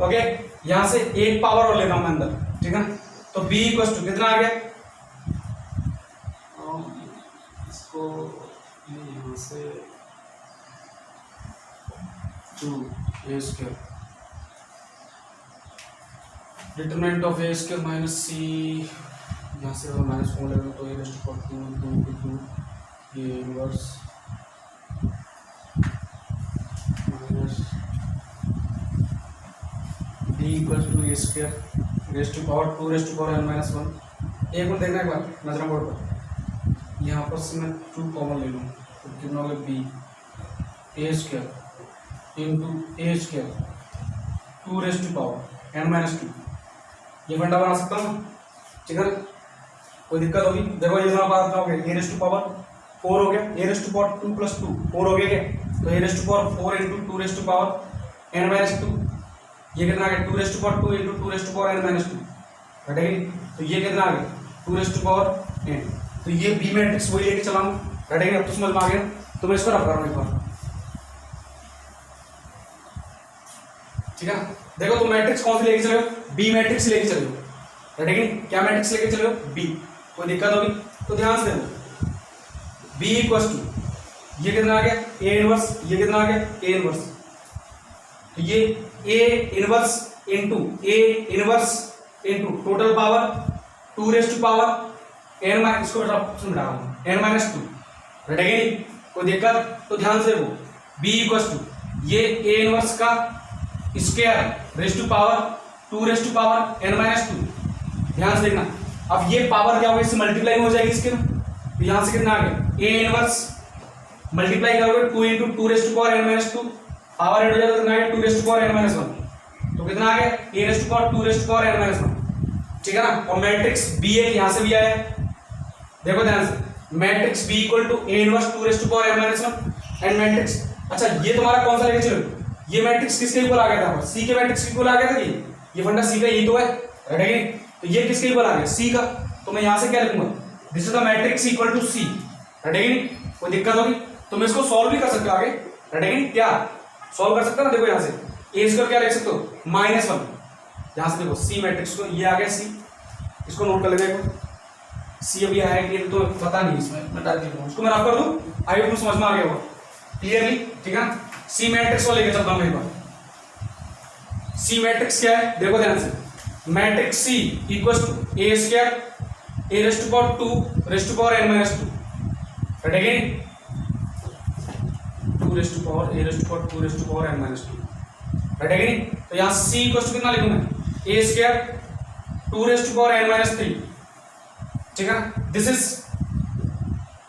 Okay, यहां से एक पावर और लेता हूं मैं अंदर, ठीक है। तो b इक्वल टू कितना आ गया, इसको यहां से 2 a square, determinant of a square minus c, यहां से माइनस 4 लेगा तो a raise to power 2 a inverse minus b equal to A square raise to power 2 raise to power n minus 1। एक मिनट देखना एक बार नजर बोर्ड पर, यहाँ पर से मैं 2 कॉमन ले लूँ तो कितना होगा b A square into A square 2 raise to power n minus 2। ये फंडा बना सकता हूँ, ठीक है। कोई दिक्कत होगी, देखो ये दोनों बात हो गया, ए रेज़ टू पावर 4 हो गया, A raise to power 2 plus 2 4 हो गया क्या, तो A raise to power 4 into 2 raise to power n minus 2, ये कितना आ गया 2 raise to power 2 into 2 raise to power n minus 2, घटेगी। तो ये कितना आ गया 2 रेज़ टू पावर n, तो ये बी मैट्रिक्स वही लेके चला हूँ, घटेगी। अब तो समझ में आ गया, तो मैं इसको रख रहा हूँ एक बार, ठीक है। देखो तो मैट्रिक्स कौन सी लेके चले हो, बी मैट्रिक्स लेके चले हो, घटेगी। क्या मैट्रिक्स लेके चले हो, बी। कोई दिक्कत होगी तो ध्यान से देखो, बी इक्वल्स टू ये कितना आ गया ए इनवर्स, ये कितना आ गया ए इनवर्स, तो ये A inverse into total power 2 raise to power n minus, इसको n माइनस 2, घटेगी नहीं, कोई दिक्कत। तो ध्यान से देखो b इक्वल्स टू ये ए इनवर्स का square raise to power 2 raise to power n minus 2, ध्यान से देखना। अब ये पावर क्या होगा, इससे मल्टीप्लाई हो जाएगी इसके, तो यहां से कितना आ गया ए इनवर्स मल्टीप्लाई करोगे 2 into 2 raise to power n minus 2, power add हो जाएगा तो कितना आ गया 2 raise to power n minus 1, तो कितना आ गया a raise to power 2 raise to power n minus 1, ठीक है ना। और मैट्रिक्स b है यहां से भी आया है, देखो ध्यान से, matrix b equal to a inverse 2 raise to power n minus 1 and matrix. अच्छा ये तुम्हारा कौन सा लेके चलो, ये मैट्रिक्स किसके इक्वल आ गया था, c के मैट्रिक्स के इक्वल आ गया था, ये फंडा c का यही तो है, घटेगी। तो ये किसके इक्वल आ गया c का, तो मैं यहां से क्या लिखूंगा, this is the matrix equal to c, घटेगी। कोई दिक्कत होगी तो मैं इसको सॉल्व भी कर सकते हो आगे, घटेगी। क्या सॉल्व कर सकते हो ना, देखो यहां से a स्क्वायर क्या लिख सकते हो -1, यहां से देखो c मैट्रिक्स को, ये आ गया c, इसको नोट कर लेना, सी अभी आया कि तो पता नहीं, इसमें मैं डाल दूँ, उसको मैं रफ कर दूँ, आई होप समझ में आ गया होगा क्लियरली, ठीक है। सी मैट्रिक्स को लेकर चलता हूँ मैं एक बार। सी मैट्रिक्स क्या है, देखो ध्यान से, matrix C equals to A square A raise to power 2 raise to power n minus 2, घटेगी 2 raise to power A raise to power 2 raise to power n minus 2, घटेगी। तो यहाँ सी इक्वल्स टू कितना लिखूंगा, A square 2 raise to power n minus 3, ठीक है। This is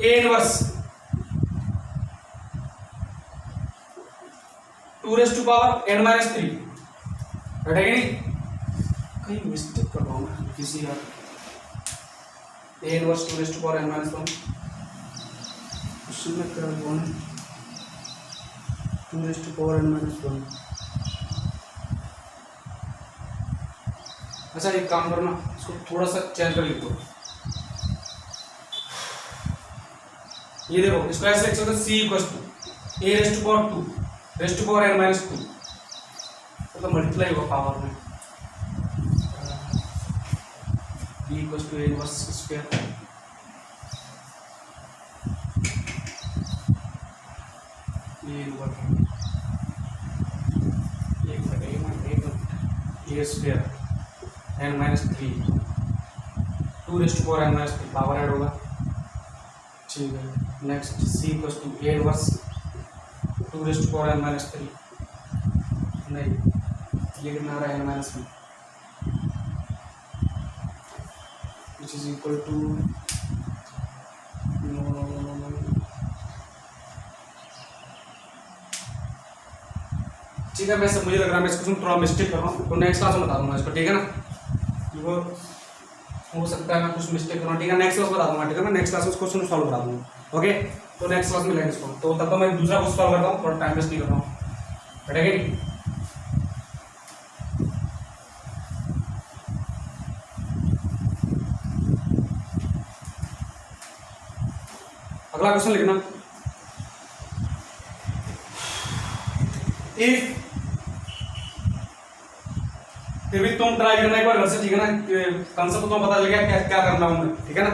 A inverse 2 raise to power n minus 3, घटेगी। कहीं mistake कर रहा हूँ मैं किसी यार, A inverse 2 raise to power n minus 1, उसमें कर कौन 2 raise to power n minus 1। अच्छा एक काम करो ना, इसको थोड़ा सा चेंज कर लिखो, ये देखो इसको ऐसे लिख सकते हो, C equals to A raise to power 2 raise to power n minus 2, मतलब मल्टीप्लाई होगा पावर में, b equals to A inverse square A square n minus 3 2 raise to power n minus 3, power add होगा, ठीक है। Next C equals to A inverse 2 raise to power n minus 3, नहीं ये कितना आ रहा है n minus 1, which is equal to ठीक है, मुझे लग रहा है मैं इसको थोड़ा मिस्टेक कर रहा हूँ, तो नेक्स्ट क्लास में बता दूंगा इसको, ठीक है ना। वो हो सकता है मैं कुछ मिस्टेक कर रहा हूँ, ठीक है, नेक्स्ट क्लास बता दूंगा, ठीक है, मैं नेक्स्ट क्लास में इसको सॉल्व करा दूंगा। ओके, तो नेक्स्ट क्लास में लेंगे इसको, तो तब तक मैं दूसरा क्वेश्चन सॉल्व करता हूँ, थोड़ा टाइम वेस्ट नहीं कर रहा हूँ, बैठेगा। अगला क्वेश्चन लिखना, इफ, फिर भी तुम ट्राई करना एक बार घर से, ठीक है ना, कंसेप्ट तो तुम्हें पता चल गया क्या क्या करना है, ठीक है ना,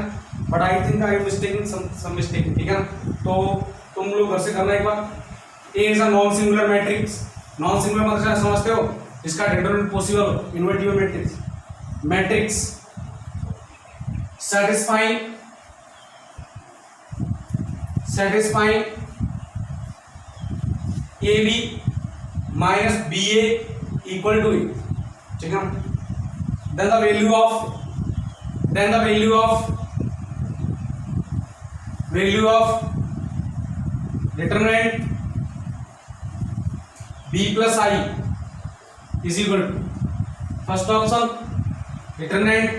but I think I am mistaking some mistake, ठीक है ना, तो तुम लोग घर से करना एक बार। ए is a non singular matrix, non singular मतलब समझते हो, इसका determinant possible invertible matrix, matrix satisfying AB minus BA equal to A, ठीक है, then the value of determinant B plus I is equal to, first option determinant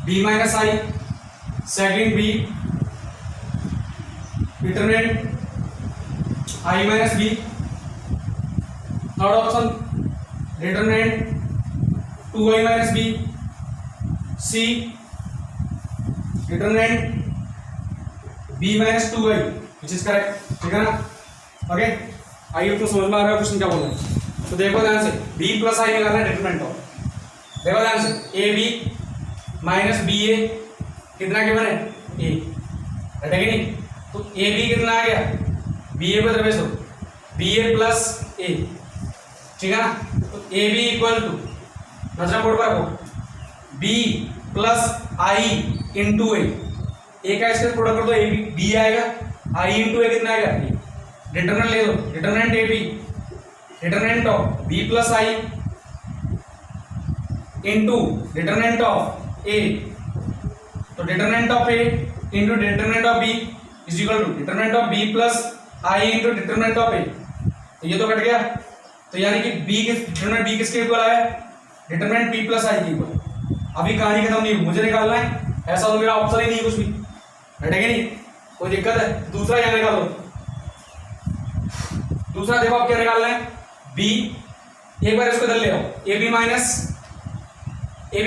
B minus I, second B determinant I minus B, third option determinant 2I minus B, C determinant B minus 2I, which is correct, ठीक है ना। Okay, आइए तो समझ में आ रहा है question क्या बोल रहे हैं, तो देखो ध्यान से, B प्लस I निकालना है डिटरमिनेंट ऑफ, देखो ध्यान से, AB माइनस BA कितना गिवन है A, है कि नहीं, तो ए बी कितना आ गया, बी ए पर दरवेश हो, बी ए प्लस ए, ठीक है ना, तो ए बी इक्वल टू, नजर बोर्ड पर हो, बी प्लस आई इंटू ए का इसके प्रोडक्ट कर दो, ए बी आएगा, आई इंटू ए कितना आएगा, डिटरमिनेंट ले दो, determinant A B, determinant of B plus I into determinant of A, तो determinant of A into determinant of B is equal to determinant of B plus I into determinant of A, तो ये तो cut गया, तो यानी कि B के determinant B किसके इक्वल आया, डिटरमिनेंट बी प्लस आई के इक्वल। अभी कहानी खत्म नहीं हुई, मुझे निकालना है, ऐसा तो मेरा ऑप्शन ही नहीं है कुछ भी, बैठेगा नहीं, कोई दिक्कत है, दूसरा क्या निकाल लो, दूसरा देखो आप क्या निकालना है, बी, एक बार इसको इधर ले आओ, A B minus A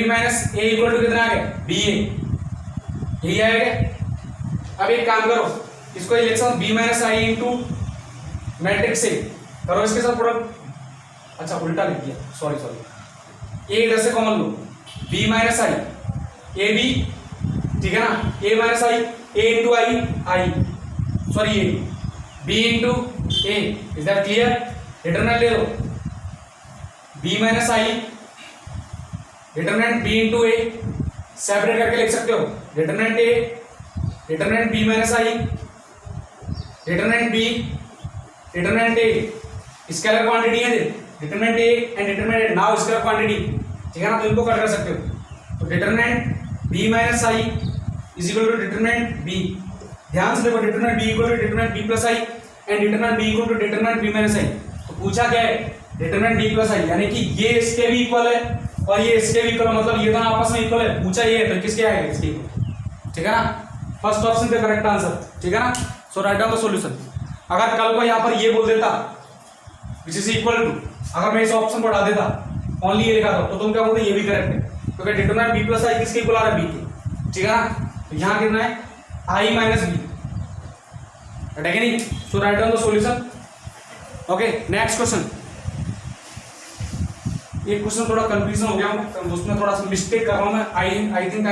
equal to कितना आ गया, बी ए, यही आएगा। अब एक काम करो, इसको इलेक्शन बी माइनस आई इंटू मैट्रिक्स से करो, इसके साथ प्रोडक्ट, अच्छा उल्टा लिख दिया, सॉरी, ए इधर से कॉमन लो, B minus I, A B, ठीक है ना, A minus I, A into I, sorry A, B into A, is that clear, determinant ले लो, B minus I, determinant B into A, separate करके लिख सकते हो, determinant A, determinant B minus I, determinant B, determinant A, scalar quantity है, determinant A and determinant now scalar quantity, ठीक है ना, तो इनको कट कर सकते हो, तो determinant B minus I is equal to determinant B, ध्यान से देखो, determinant B equal to determinant B plus I and determinant B equal to determinant B minus I, तो पूछा क्या है, डिटरमिनेंट बी प्लस आई, यानी कि ये इसके भी इक्वल है और ये इसके भी इक्वल, मतलब ये दोनों आपस में इक्वल है, पूछा ये है, तो किसके आएगा, इसके इक्वल, ठीक है ना, फर्स्ट ऑप्शन पे करेक्ट आंसर, ठीक है ना, सो राइट डाउन द सॉल्यूशन। अगर कल को यहाँ पर ये बोल देता विच इज इक्वल टू, अगर मैं इस ऑप्शन को हटा देता, ओनली ये लिखा था, तो तुम क्या बोलते, ये भी करेक्ट है, क्योंकि डिटरमिनेंट बी प्लस आई किसके इक्वल आ रहा है, बी के, ठीक है ना, तो यहाँ कितना है, आई माइनस बी, ठीक है नहीं, so write down the solution. Okay, next question, ये क्वेश्चन थोड़ा कंफ्यूजन हो गया हूँ, उसमें थोड़ा सा मिस्टेक कर रहा हूँ मैं, आई थिंक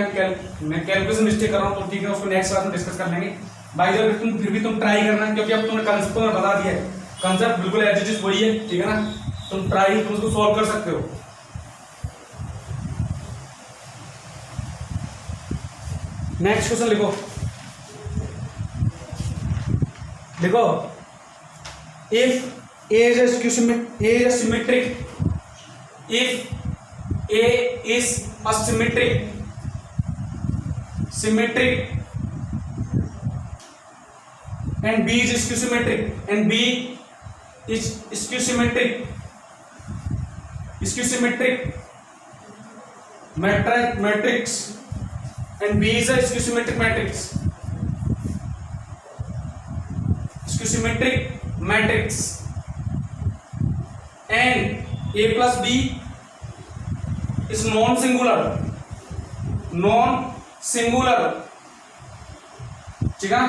मैं कैलकुलेशन मिस्टेक कर रहा हूँ, तो ठीक है, उसको नेक्स्ट क्लास में डिस्कस कर लेंगे। भाई जब तुम फिर भी तुम ट्राई करना, क्योंकि अब तुमने कंसेप्ट में बता दिया है, कंसेप्ट बिल्कुल एज इट इज वही है, ठीक है ना, तुम ट्राई तुम उसको सॉल्व कर सकते हो। नेक्स्ट क्वेश्चन लिखो, देखो, if A is a symmetric, if A is a symmetric and B is skew symmetric and B is skew symmetric matrix and B is a skew symmetric matrix. Skew symmetric matrix and A plus B is non-singular, ठीक है,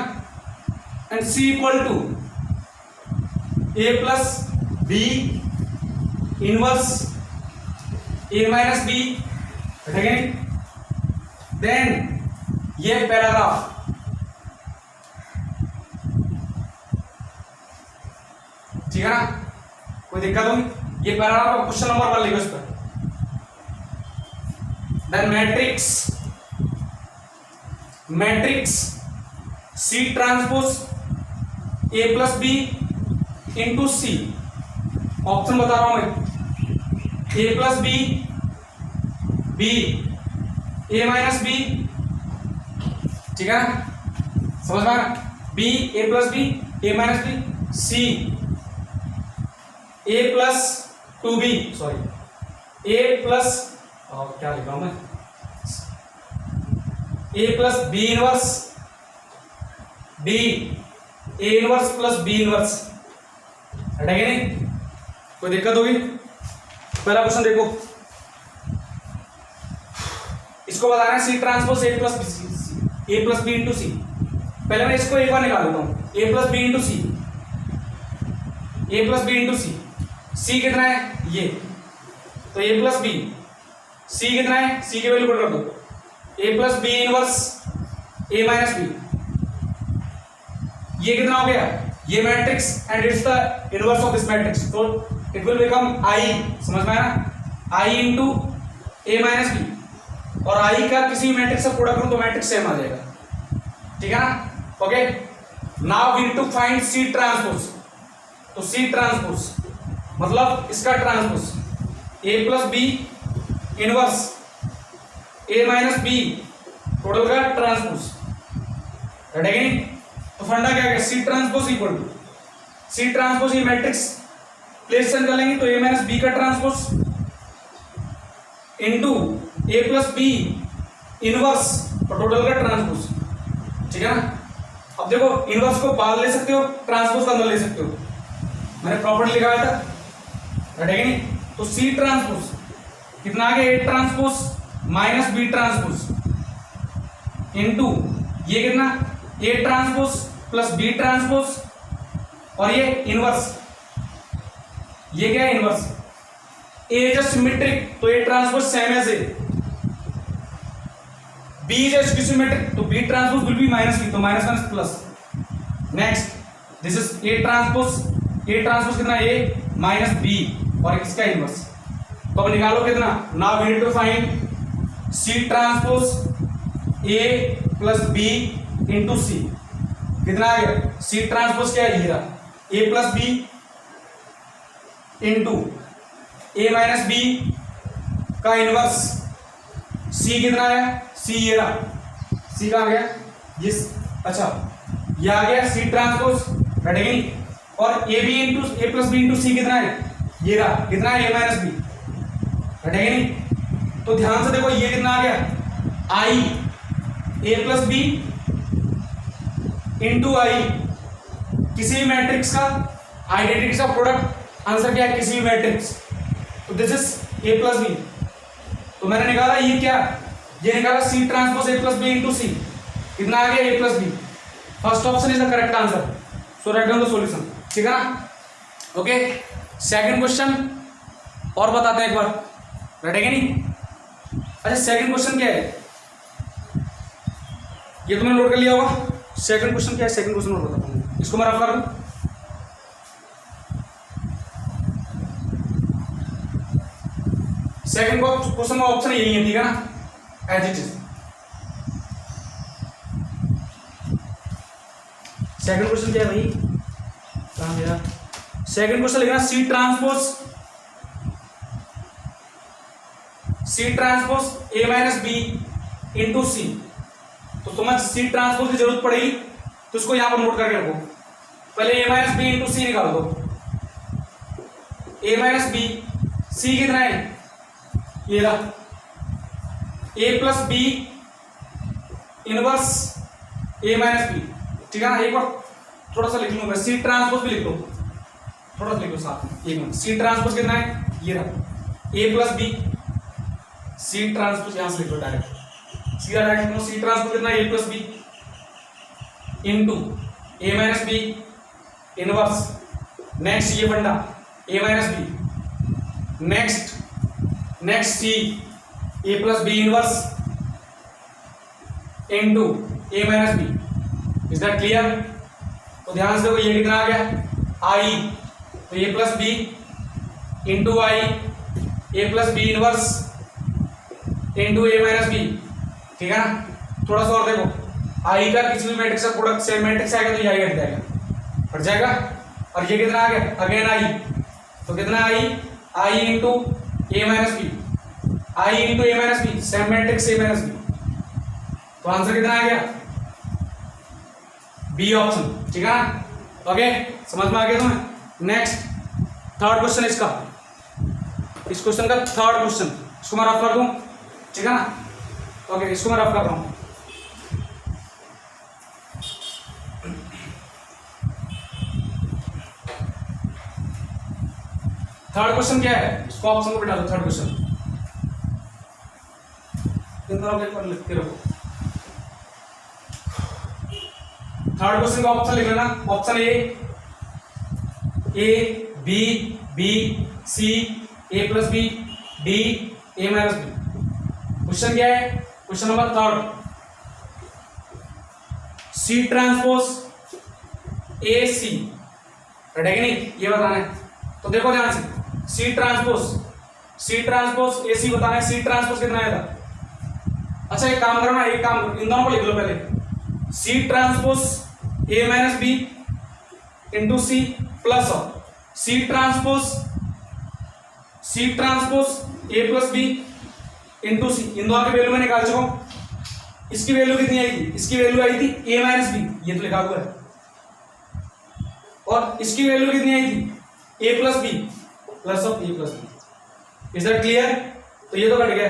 and C equal to A plus B inverse A minus B, again then ये paragraph, ठीक है ना, कोई दिक्कत होगी? ये पैराग्राफ क्वेश्चन नंबर 1 लिखो इस पर। Then matrix C transpose A plus B into C, option बता रहा हूं मैं, A plus B, B A minus B, ठीक है ना, समझ में आ रहा? B A plus B A minus B, C A plus 2B, sorry A plus, और क्या लिख रहा हूं मैं, A plus B inverse B A inverse plus B inverse, हटेगा नहीं? कोई दिक्कत होगी? पहला क्वेश्चन देखो, इसको बताना है C transpose A plus B into C। पहले मैं इसको एक बार निकाल लेता हूँ, A plus B into C, A plus B into C, C कितना है ये, तो A प्लस B, C कितना है, C की वैल्यू पुट कर दो, A plus B inverse A minus B, ये कितना हो गया, ये matrix and it's the inverse of this matrix, तो इट विल बिकम I, समझ में आया ना, I into A minus B, और I का किसी मैट्रिक्स से प्रोडक्ट करूं तो मैट्रिक्स सेम आ जाएगा, ठीक है ना? Okay, now we need to find C transpose, तो C ट्रांसपोज मतलब इसका transpose A plus B inverse A minus B total का ट्रांसपोज, रटेगा नहीं? तो फंडा क्या है, C transpose equal to C transpose, ये मैट्रिक्स प्लेस चेंज कर लेंगे तो A माइनस B का transpose into A plus B inverse और टोटल का ट्रांसपोज, ठीक है ना? अब देखो, इनवर्स को बाहर ले सकते हो, ट्रांसपोज का अंदर ले सकते हो, मैंने प्रॉपर्टी लिखा हुआ था, रटेगा नहीं? तो C ट्रांसपोज कितना आ गया, A transpose minus B transpose into ये कितना, A transpose plus B transpose, और ये इनवर्स, ये क्या है इनवर्स, A इज सिमेट्रिक तो A transpose same as A, B is symmetric तो B transpose will be minus B, तो minus minus plus. Next this is A transpose कितना, A minus B और इसका इनवर्स, तो अब निकालो कितना, now we need to find C transpose A plus B into C, कितना आ गया, C ट्रांसपोज क्या है, ये रहा A plus B into A minus B का इनवर्स, C कितना है, C ये रहा, C कहाँ गया, ये, अच्छा ये आ गया C ट्रांसपोज, रटेगा नहीं? और AB into A plus B into C कितना है, ये रहा, कितना है A माइनस B, रटेगा नहीं? तो ध्यान से देखो, ये कितना आ गया, I A plus B into I, किसी भी मैट्रिक्स का आइडेंटिटी का प्रोडक्ट, आंसर क्या है, किसी भी मैट्रिक्स, तो this is A plus B, तो मैंने निकाला ये क्या, ये निकाला C transpose A plus B into C, कितना आ गया, A plus B, first option is the correct answer, so write down the solution, ठीक है ना? ओके, सेकंड क्वेश्चन और बताते हैं एक बार, रटेगा नहीं? अच्छा, सेकंड क्वेश्चन क्या है, ये तुमने नोट कर लिया होगा, सेकंड क्वेश्चन क्या है, सेकंड क्वेश्चन नोट बताता हूँ, इसको मैं रफ कर दूं, सेकंड क्वेश्चन का ऑप्शन यही है, ठीक है ना, as it is. Second question क्या है भाई, कहां गया, सेकंड क्वेश्चन लिखना C transpose A minus B into C, तो तुम्हें C ट्रांसपोज की जरूरत पड़ेगी तो इसको यहां पर नोट करके रखो, पहले A minus B into C निकाल दो, ए माइनस बी, सी कितना है ये रहा, ए प्लस बी इनवर्स ए माइनस बी, ठीक है ना। एक बार थोड़ा सा लिख लूँ मैं, सी ट्रांसपोज भी लिख लो, थोड़ा सा लिख लो साथ में, एक मिनट। सी ट्रांसपोज कितना है ये रहा, ए प्लस बी, सी ट्रांसपोज यहां से लिख लो डायरेक्ट, सीधा डायरेक्ट लिखो, सी ट्रांसपोज कितना है A plus B into A minus B inverse, next ये फंडा A minus B, next C A plus B inverse into A minus B. Is that clear? तो ध्यान से देखो ये कितना आ गया आई, तो ए plus B into I, A plus B inverse into A minus B, ठीक है ना। थोड़ा सा और देखो, आई का किसी भी मैट्रिक्स का प्रोडक्ट से मैट्रिक्स आएगा तो ये आई हट जाएगा, हट जाएगा। और ये कितना आ गया अगेन आई, तो कितना I into A minus B, I into A minus B, same matrix A minus B, तो आंसर कितना आ गया बी ऑप्शन, ठीक है ना। ओके, समझ में आ गया तुम्हें। नेक्स्ट थर्ड क्वेश्चन इसका, इस क्वेश्चन का थर्ड क्वेश्चन, इसको मैं रफ कर दूं, ठीक है ना। ओके, इसको मैं रफ कर रहा हूं। थर्ड क्वेश्चन क्या है, इसको ऑप्शन को बिठा दो। थर्ड क्वेश्चन इन दोनों के ऊपर लिखते रहो। थर्ड क्वेश्चन का ऑप्शन लिख लेना, option A B B C A plus B D A minus B. Question क्या है, question number third, C transpose A C, right है कि नहीं, ये बताना है। तो देखो ध्यान से, सी ट्रांसपोज ए सी बताना है। सी ट्रांसपोज कितना आएगा, अच्छा एक काम करो ना, एक काम इन दोनों को लिख लो पहले, C transpose A minus B into C plus C transpose A plus B into C. इन दोनों की वैल्यू मैं निकाल चुका हूं। इसकी वैल्यू कितनी आई थी, इसकी वैल्यू आई थी ए माइनस बी, ये तो लिखा हुआ है, और इसकी वैल्यू कितनी आई थी A plus B plus of A plus B. Is that clear? तो ये तो कट गया।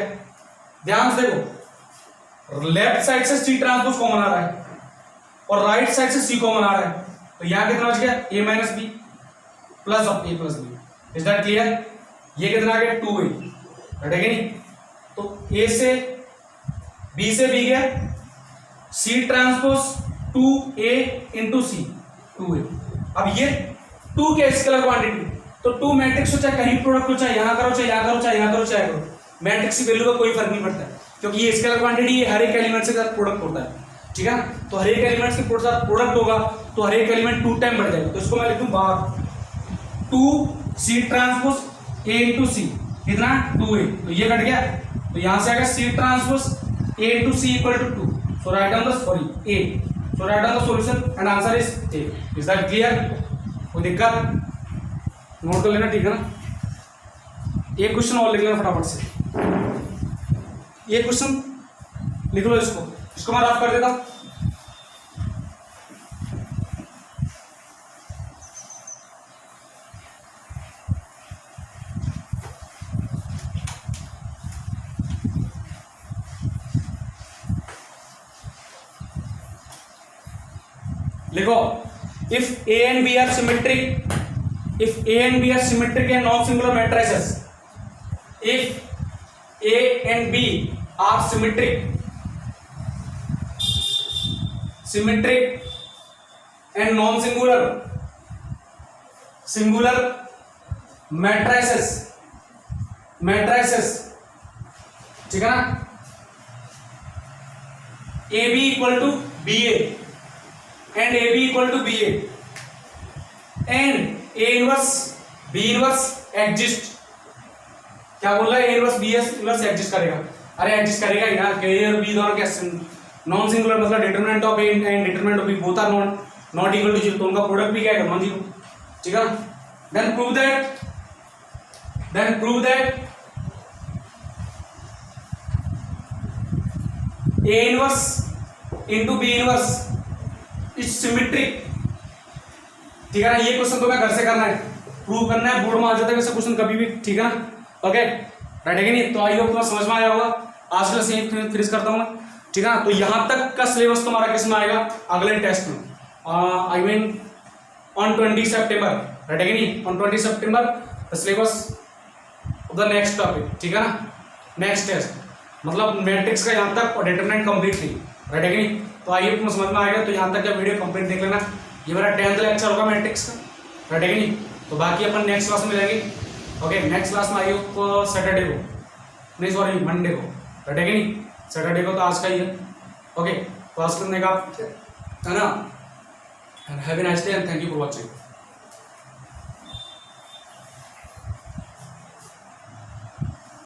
ध्यान से देखो, लेफ्ट साइड से सी ट्रांसपोज कॉमन आ रहा है और राइट साइड से सी कॉमन आ रहा है, तो यहां कितना बच गया A minus B plus of A plus B. Is that clear? ये कितना आ गया 2a, है कि नहीं। तो ए से बी से बी गया, सी ट्रांसपोज 2a इंटू सी 2a। अब ये 2 के स्केलर क्वांटिटी, तो 2 मैट्रिक्स हो चाहे कहीं प्रोडक्ट हो, चाहे यहां करो चाहे यहां करो चाहे यहां करो चाहे करो, मैट्रिक्स की वैल्यू का कोई फर्क नहीं पड़ता, क्योंकि ये स्केलर क्वांटिटी ये हर एक एलिमेंट के साथ प्रोडक्ट होता है, ठीक है। तो हर एक एलिमेंट्स के साथ प्रोडक्ट होगा तो हर एक एलिमेंट 2 टाइम बढ़ जाएगा। तो इसको मैं लिख दूं बाहर 2 सी ट्रांसपोज ए इंटू सी, कितना 2a, तो ये कट गया, तो यहां से आएगा C transpose A into C equal to 2, so write down the sorry A, so write down the solution and answer is A. Is that clear? कोई दिक्कत? नोट कर लेना, ठीक है ना। एक क्वेश्चन और लिख लेना फटाफट से, ये क्वेश्चन लिख लो, इसको मैं रफ कर देता हूं। लिखो, if A and B are symmetric, if A and B are symmetric and non-singular matrices, if A and B are symmetric and non-singular matrices, ठीक है ना। AB equal to BA and AB equal to BA and A inverse B inverse exist। क्या बोल रहा है, A inverse B inverse exist करेगा? अरे exist करेगा ही ना, A और B दोनों क्या नॉन सिंगुलर, मतलब determinant of A and determinant of B both are not equal to 0, तो उनका प्रोडक्ट भी क्या है नॉन जीरो, ठीक है। Then prove that A inverse into B inverse is symmetric, ठीक है ना। ये क्वेश्चन तो मैं घर से करना है, प्रूव करना है, बोर्ड में आ जाता है वैसे क्वेश्चन कभी भी, ठीक है ना। ओके राइट है कि नहीं। तो आई होप तुम्हें समझ में आया होगा। आज के लिए यहीं फिनिश करता हूँ मैं, ठीक है ना। तो यहाँ तक का सिलेबस तुम्हारा किस में आएगा अगले टेस्ट में, I mean on 20 September, right है कि नहीं। On 20 September the syllabus of the next topic, ठीक है ना, नेक्स्ट टेस्ट, मतलब मैट्रिक्स का यहाँ तक डिटरमिनेंट कंप्लीट थी, राइट है कि नहीं। तो आइए तुम्हें समझ में आएगा। तो यहाँ तक का वीडियो कंप्लीट देख लेना। ये मेरा 10th लेक्चर होगा मैट्रिक्स का, राइट है कि नहीं। तो बाकी अपन नेक्स्ट क्लास में मिलेंगे। ओके नेक्स्ट क्लास में आइए सैटरडे को, नहीं सॉरी मंडे को, राइट है कि नहीं। सैटरडे को तो आज का ही है। ओके क्लास करने का है ना। Have a nice day and thank you for watching.